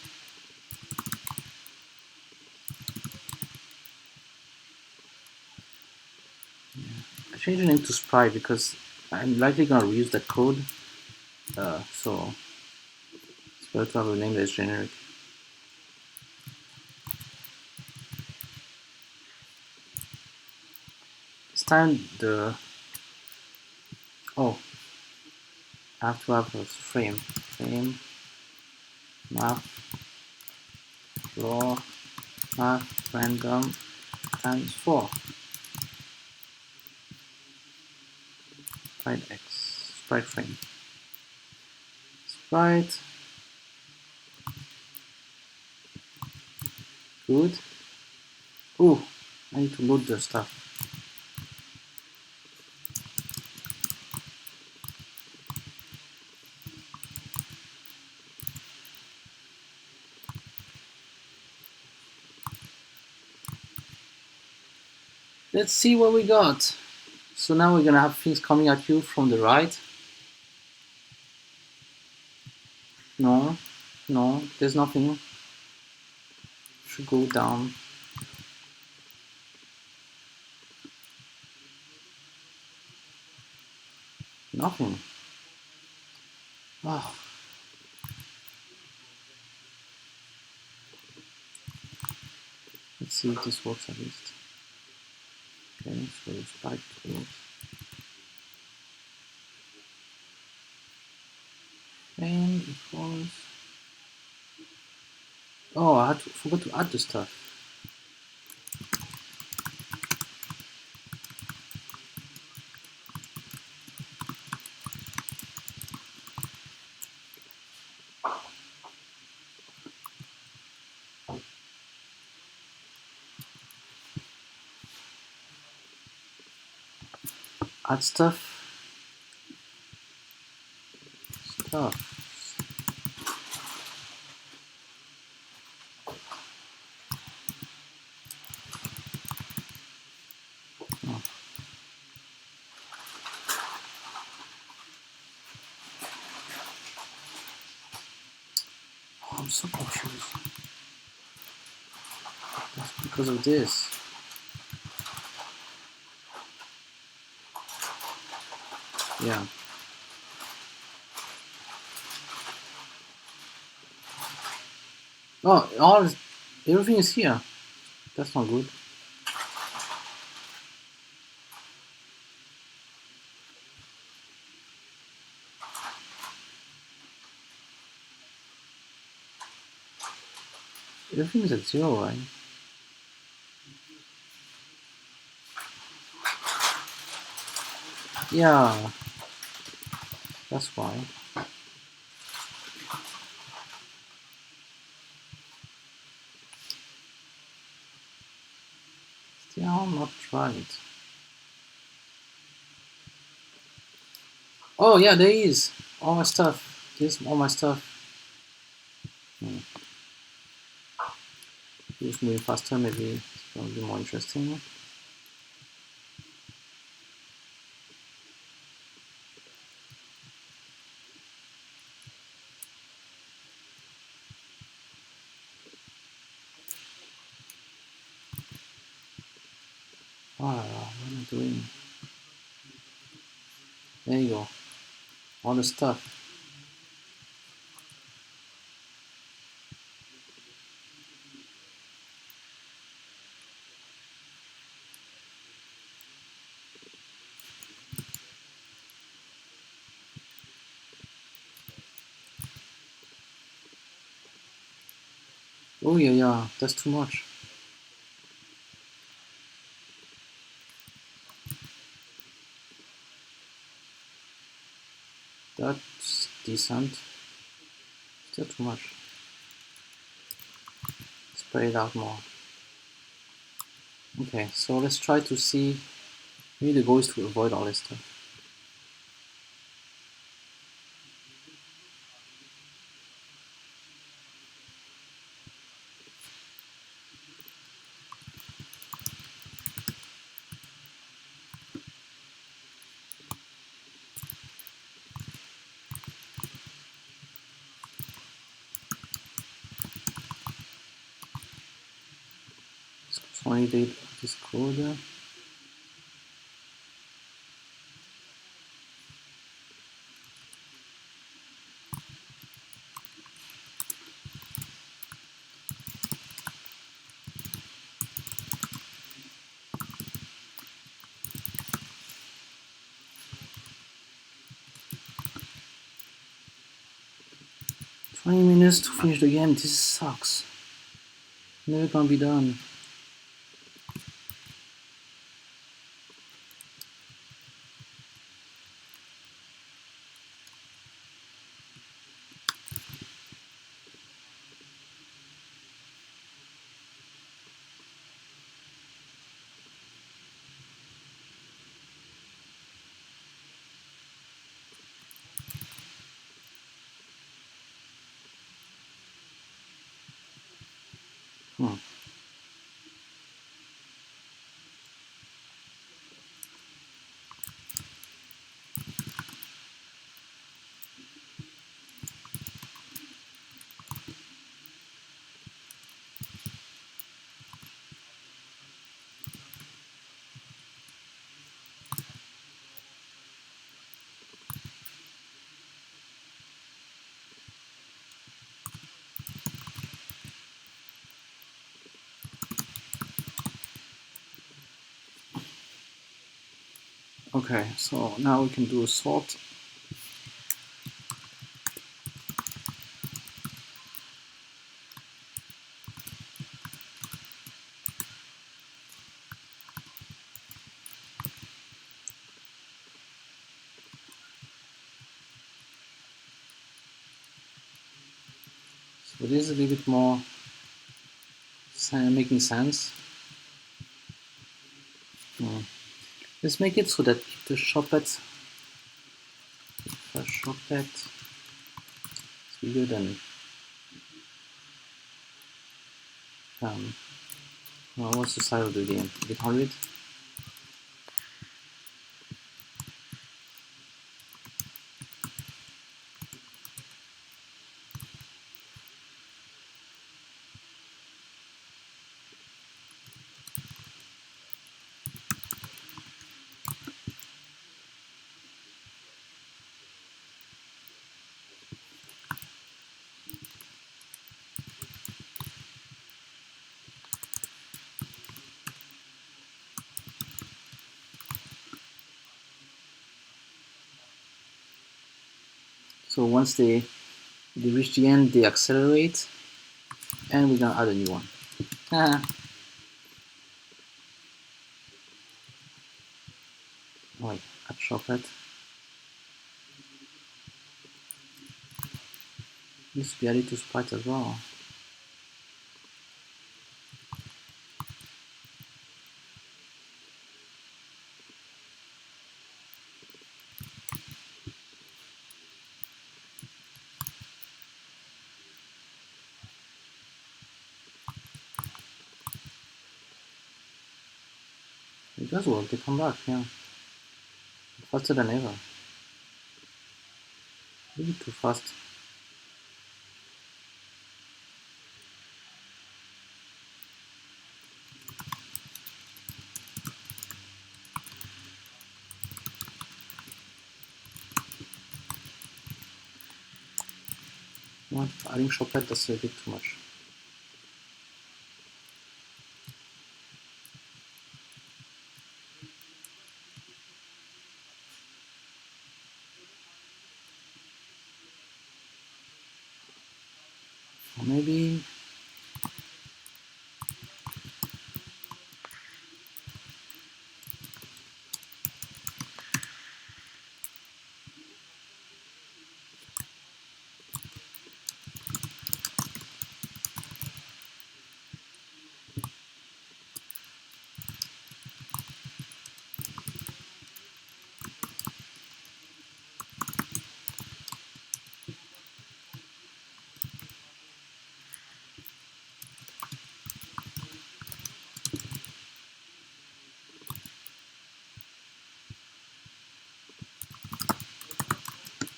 [SPEAKER 1] I changed the name to Sprite because I'm likely gonna reuse that code. So it's better to have a name that's generic. This time I have to have a frame map floor map random times 4 sprite frame sprite. Good. Oh, I need to load the stuff. Let's see what we got. So now we're gonna have things coming at you from the right. No, there's nothing. Should go down. Nothing. Oh. Let's see if this works at least. Okay, so it's back to work. And equals. Oh, I forgot to add the stuff. Add stuff. Oh. I'm so confused. That's because of this. Yeah. Oh, everything is here. That's not good. Everything is at 0, right? Yeah, that's why. Still not right. Oh yeah, there is all my stuff. There's all my stuff. Just moving faster, maybe it's gonna be more interesting. Oh, what am I doing? There you go. All the stuff. Oh yeah, that's too much. That's decent. Still too much. Spread it out more. Okay, so let's try to see. Maybe the goal is to avoid all this stuff. Consolidate this code. Twenty minutes to finish the game. This sucks. Never gonna be done. Hmm. Okay, so now we can do a sort. So this is a little bit more making sense. Let's make it so that if the shopet is bigger than what's the size of the game? 800? So once they reach the end, they accelerate, and we're gonna add a new one. Wait, add chocolate. Needs to be added to sprite as well. It does work, they come back, yeah. Faster than ever. Maybe too fast. What? Adding chocolate, that's a bit too much. Or maybe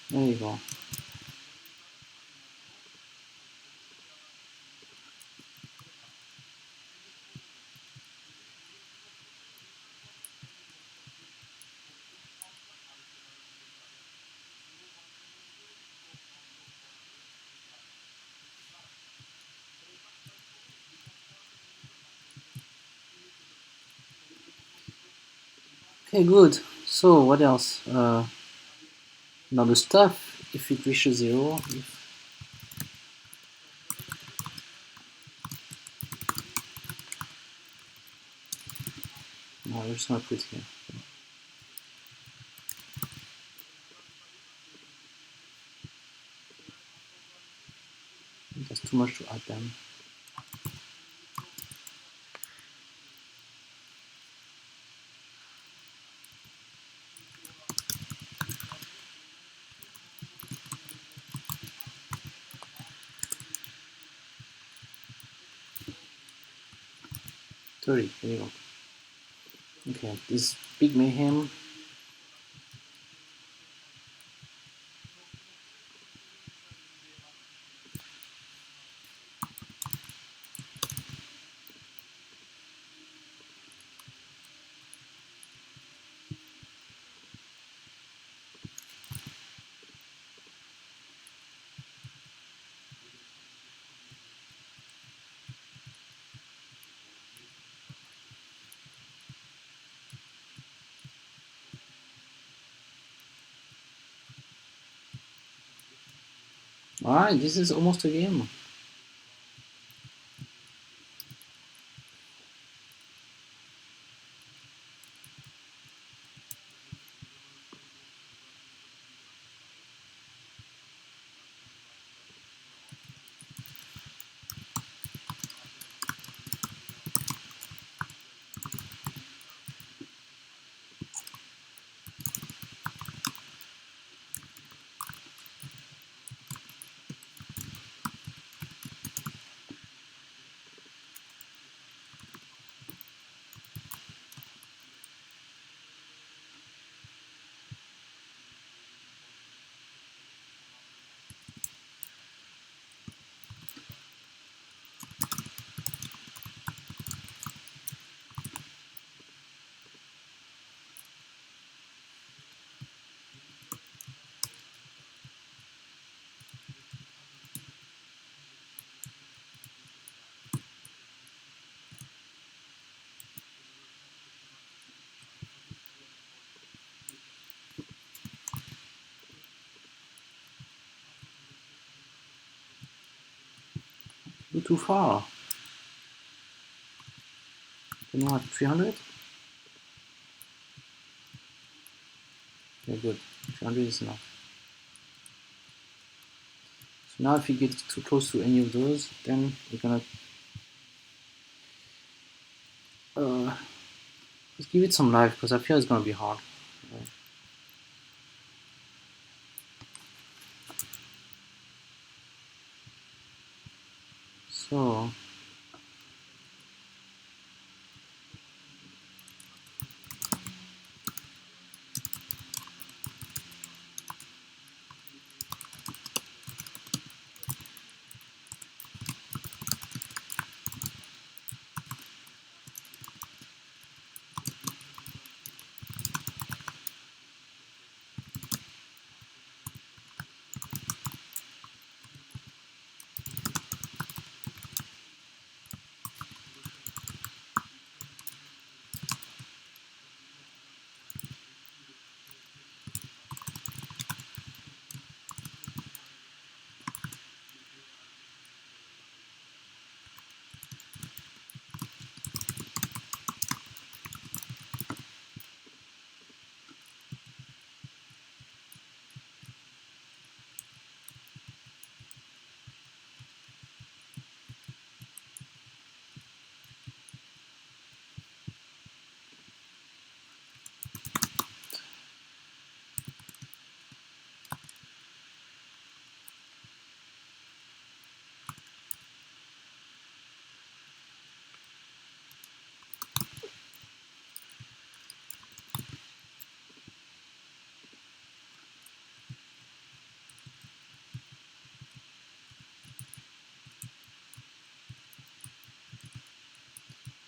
[SPEAKER 1] there you go. Okay, good. So what else? Now the stuff, if it reaches 0, no, we're just gonna put here. There's too much to add them. There you go. Okay, this big mayhem. Alright, this is almost a game. You're too far. Can you have 300? Okay, good. 300 is enough. So now if you get too close to any of those, then we're gonna let's give it some life because I feel it's gonna be hard. Right. So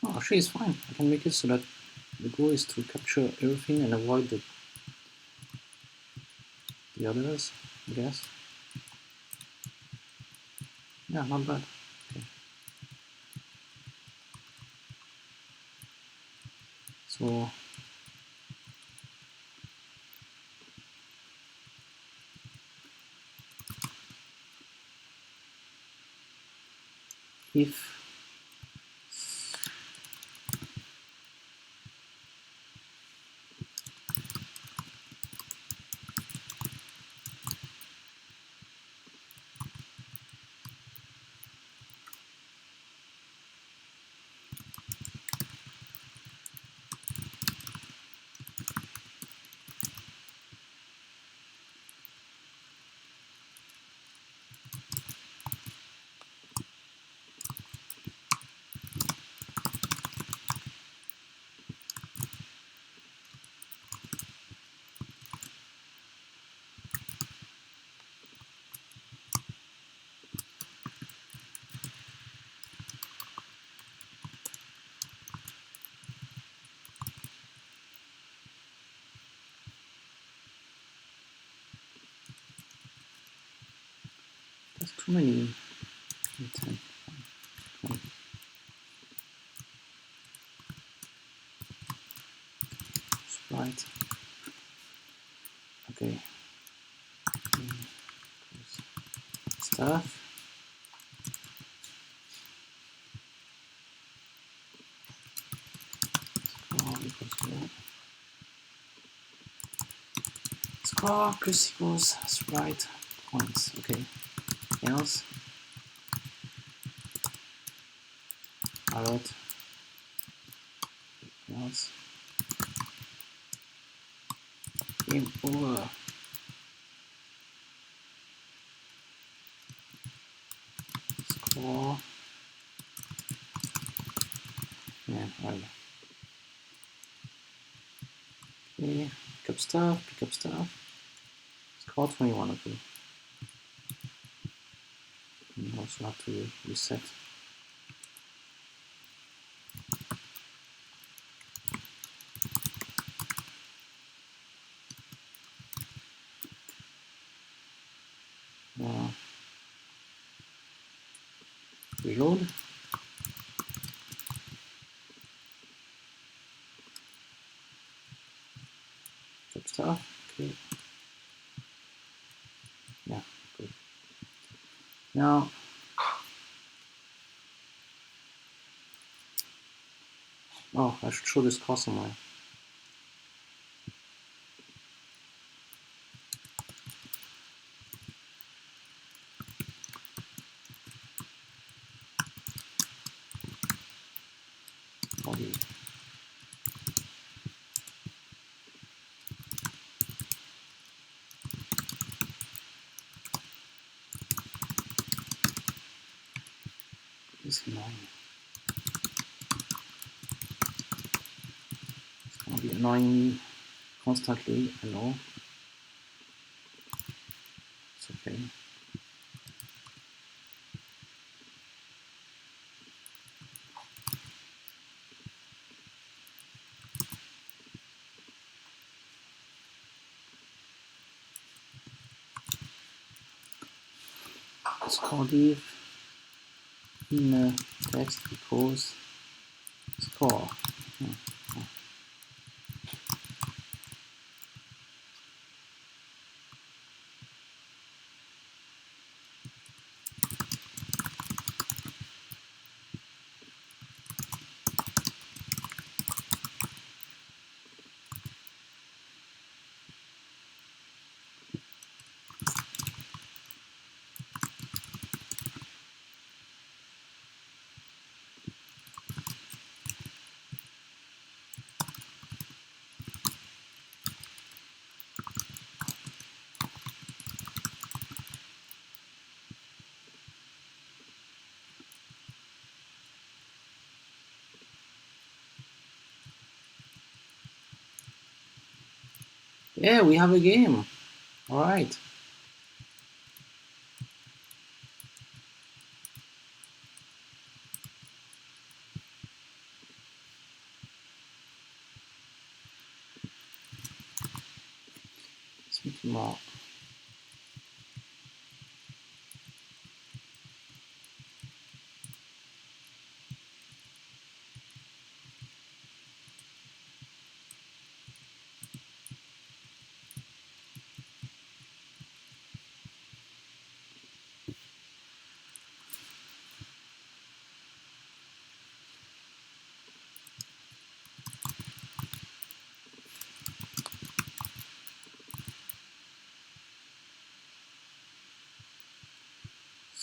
[SPEAKER 1] oh, actually it's fine. I can make it so that the goal is to capture everything and avoid the others, I guess. Yeah, not bad. Okay. So if there's too many content, sprite. Okay. Stuff. Score plus equals sprite points. Okay. Else. Alert. Else. Game over. Score. Yeah, right. Okay. Pick up stuff. Pick up stuff. Score 21. Okay. You also have to reset. Reload. Pick up stuff. Okay. Yeah. Good. Now Oh, I should show this score somewhere. Body. It's annoying. It's gonna be annoying me constantly, I know. It's okay. Score div in text equals score. Yeah, we have a game. All right. Let's make it more.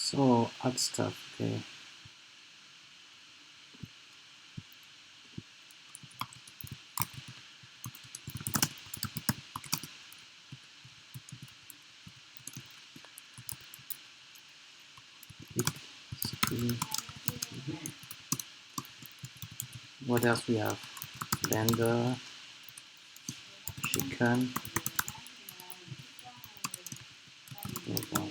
[SPEAKER 1] So add stuff, okay. Big screen. What else we have? Blender, chicken, robot.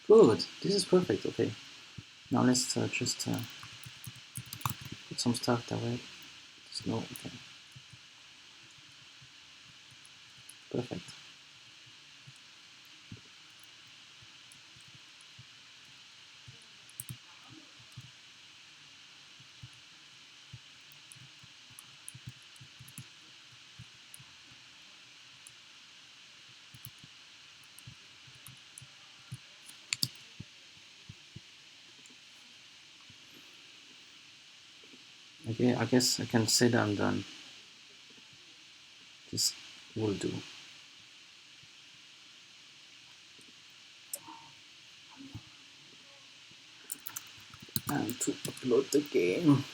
[SPEAKER 1] Good, this is perfect, okay. Now let's just put some stuff that way. Snow, okay. Perfect. Okay, I guess I can say that I'm done. This will do. And to upload the game.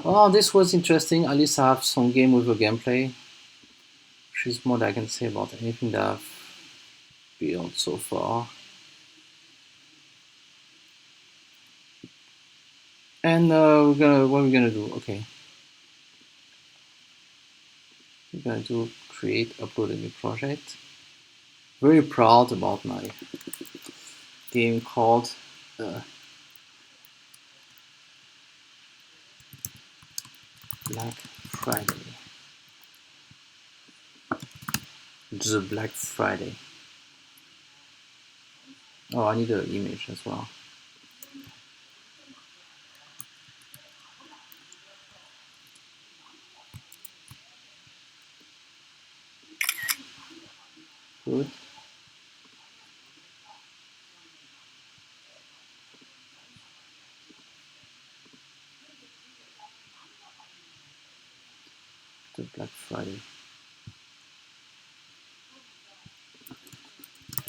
[SPEAKER 1] Oh, this was interesting. At least I have some game with a gameplay, which is more than I can say about anything that I've built so far. And what we're gonna do? Okay, we're gonna do create, upload a new project. Very proud about my game called Black Friday. The Black Friday. Oh, I need an image as well. Good. The Black Friday.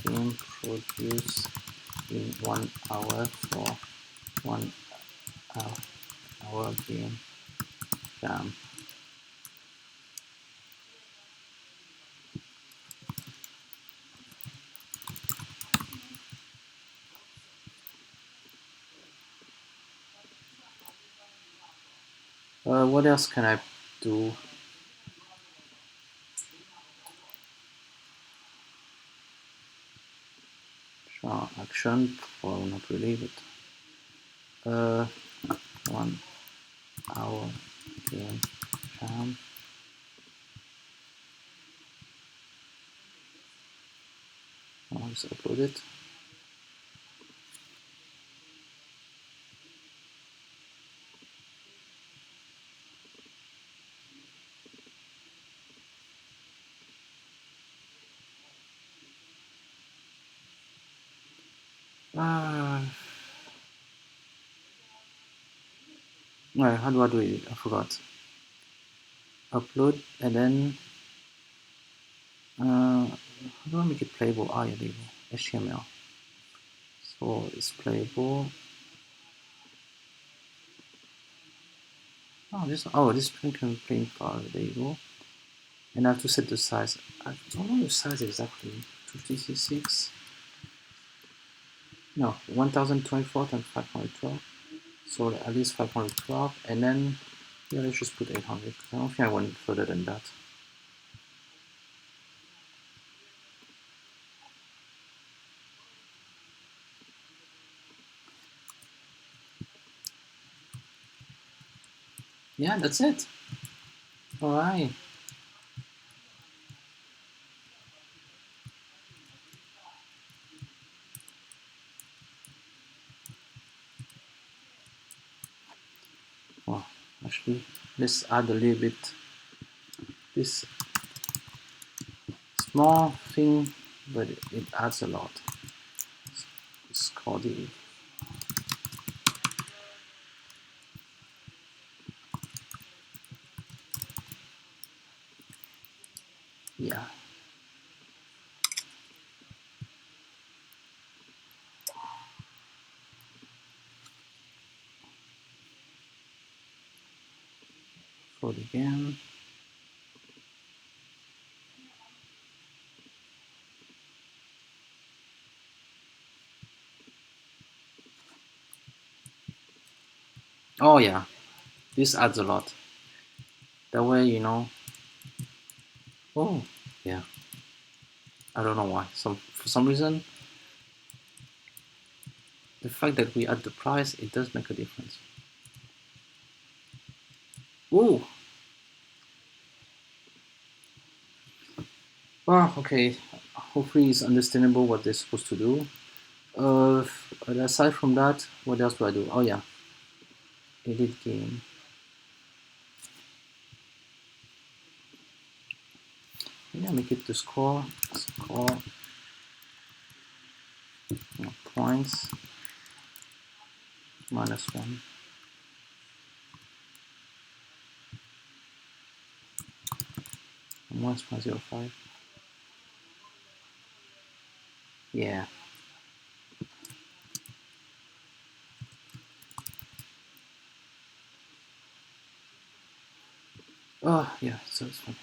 [SPEAKER 1] Game produced in 1 hour for 1 hour game jam. What else can I do? Action, well, not really, but 1 hour game jam. I'll just upload it. How do I do it? I forgot. Upload and then how do I make it playable? Ah, yeah, there you go. HTML. So it's playable. This print can play in file. There you go. And I have to set the size. I don't know the size exactly. 256. No, 1024 times 512. So at least 512, and then yeah, let's just put 800. I don't think I went further than that. Yeah, that's it. All right. Well, actually, let's add a little bit. This small thing, but it adds a lot. It's called the yeah. Code again. Oh yeah, this adds a lot. That way, you know. Oh yeah. I don't know why. For some reason, the fact that we add the price, it does make a difference. Ooh. Well, okay. Hopefully, it's understandable what they're supposed to do. Aside from that, what else do I do? Oh yeah, edit game. Yeah, make it the score points -1. 1.05. Yeah. Oh, yeah, so it's fine.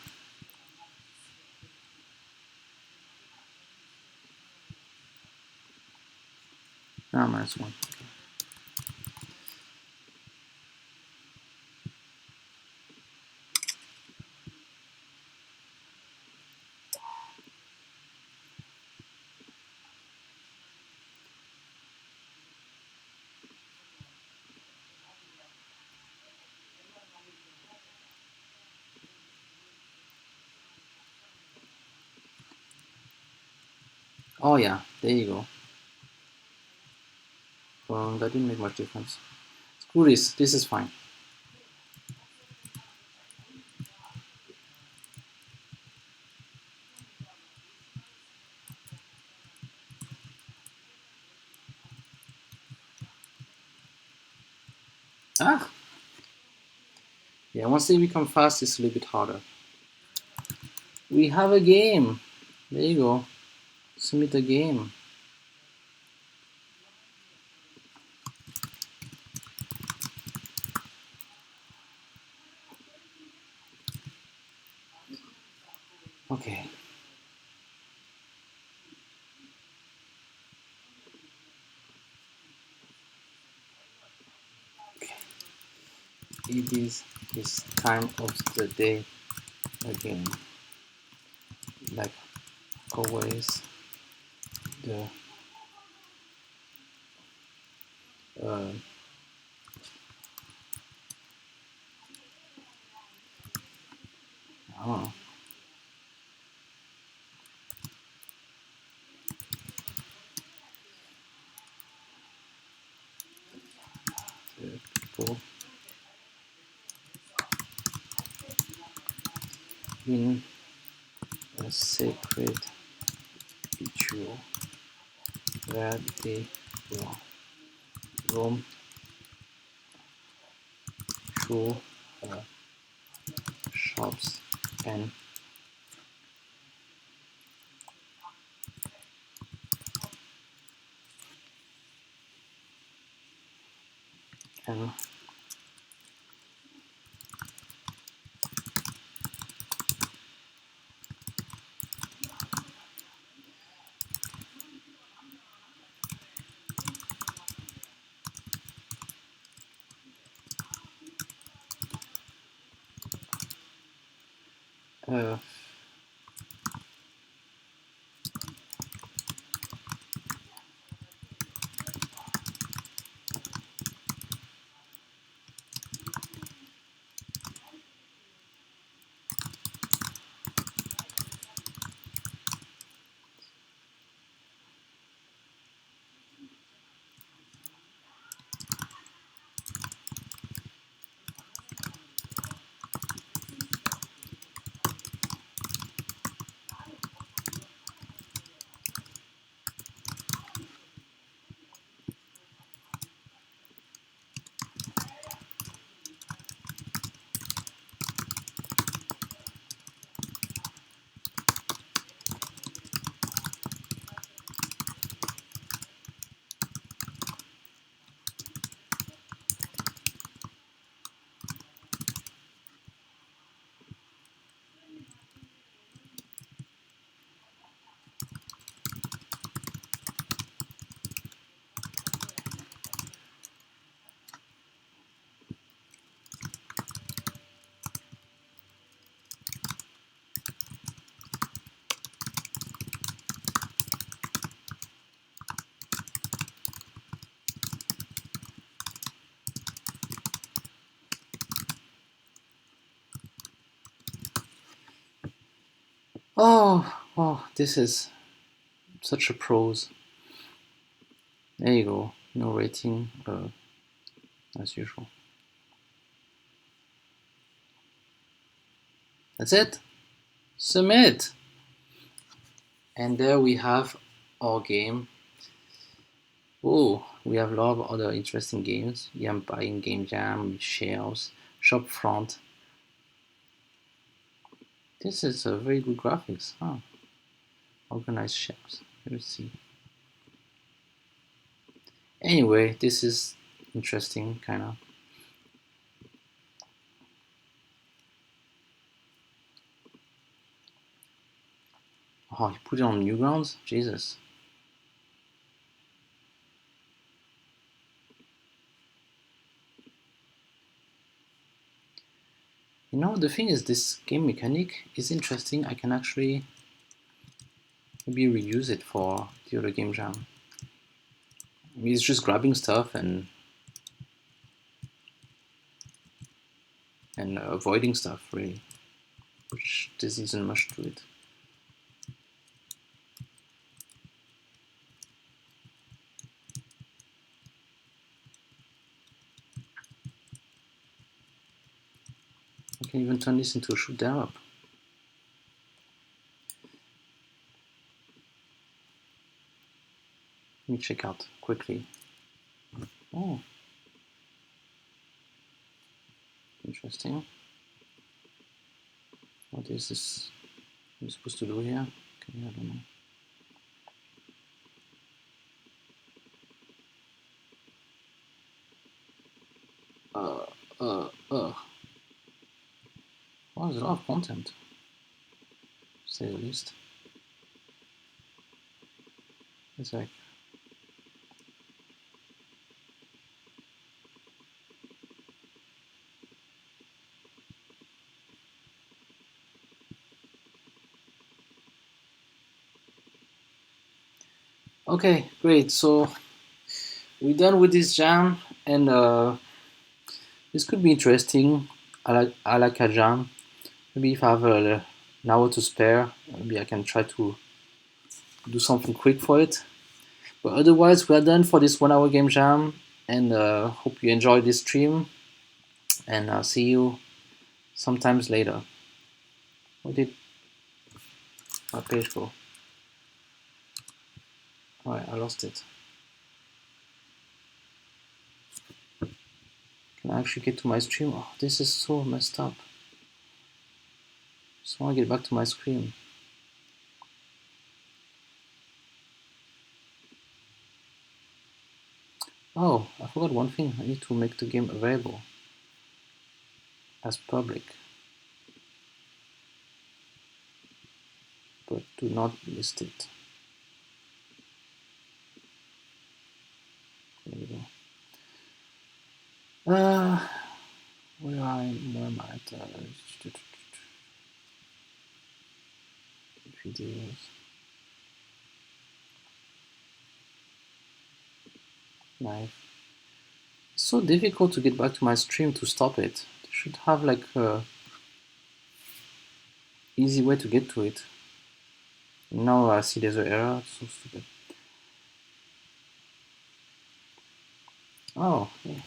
[SPEAKER 1] Ah, -1. Oh yeah, there you go. Well, that didn't make much difference. Screw this is fine. Ah! Yeah, once they become fast, it's a little bit harder. We have a game. There you go. Submit the game. Okay. It is this time of the day again. Like always, the uh, I don't know. The people in a sacred ritual where they will roam through shops and and uh, oh, this is such a prose. There you go. No rating, as usual. That's it. Submit. And there we have our game. Oh, we have a lot of other interesting games. Yeah, I'm buying Game Jam, Shells, Shopfront. This is a very good graphics. Huh? Organized shapes. Let's see. Anyway, this is interesting, kind of. Oh, you put it on Newgrounds? Jesus. You know, the thing is, this game mechanic is interesting. I can actually maybe reuse it for the other game jam. I mean, it's just grabbing stuff and avoiding stuff, really. Which there isn't much to it. I can even turn this into a shoot them up. Let me check out quickly. Oh, interesting. What is this I'm supposed to do here? Okay, I don't know. Oh, there's a lot of content, to say the least. It's like, okay, great. So we're done with this jam, and this could be interesting. I like a jam. Maybe if I have an hour to spare, maybe I can try to do something quick for it. But otherwise, we are done for this 1 hour game jam, and hope you enjoyed this stream. And I'll see you sometimes later. Where did my page go? Alright, I lost it. Can I actually get to my stream? Oh, this is so messed up. Just want to get back to my screen. Oh, I forgot one thing. I need to make the game available as public, but do not list it. There we go. Where am I at? Videos. Live. It's so difficult to get back to my stream to stop it. They should have like a easy way to get to it. Now I see there's an error. It's so stupid. Oh, yeah.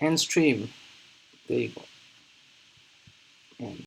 [SPEAKER 1] End stream. There you go. And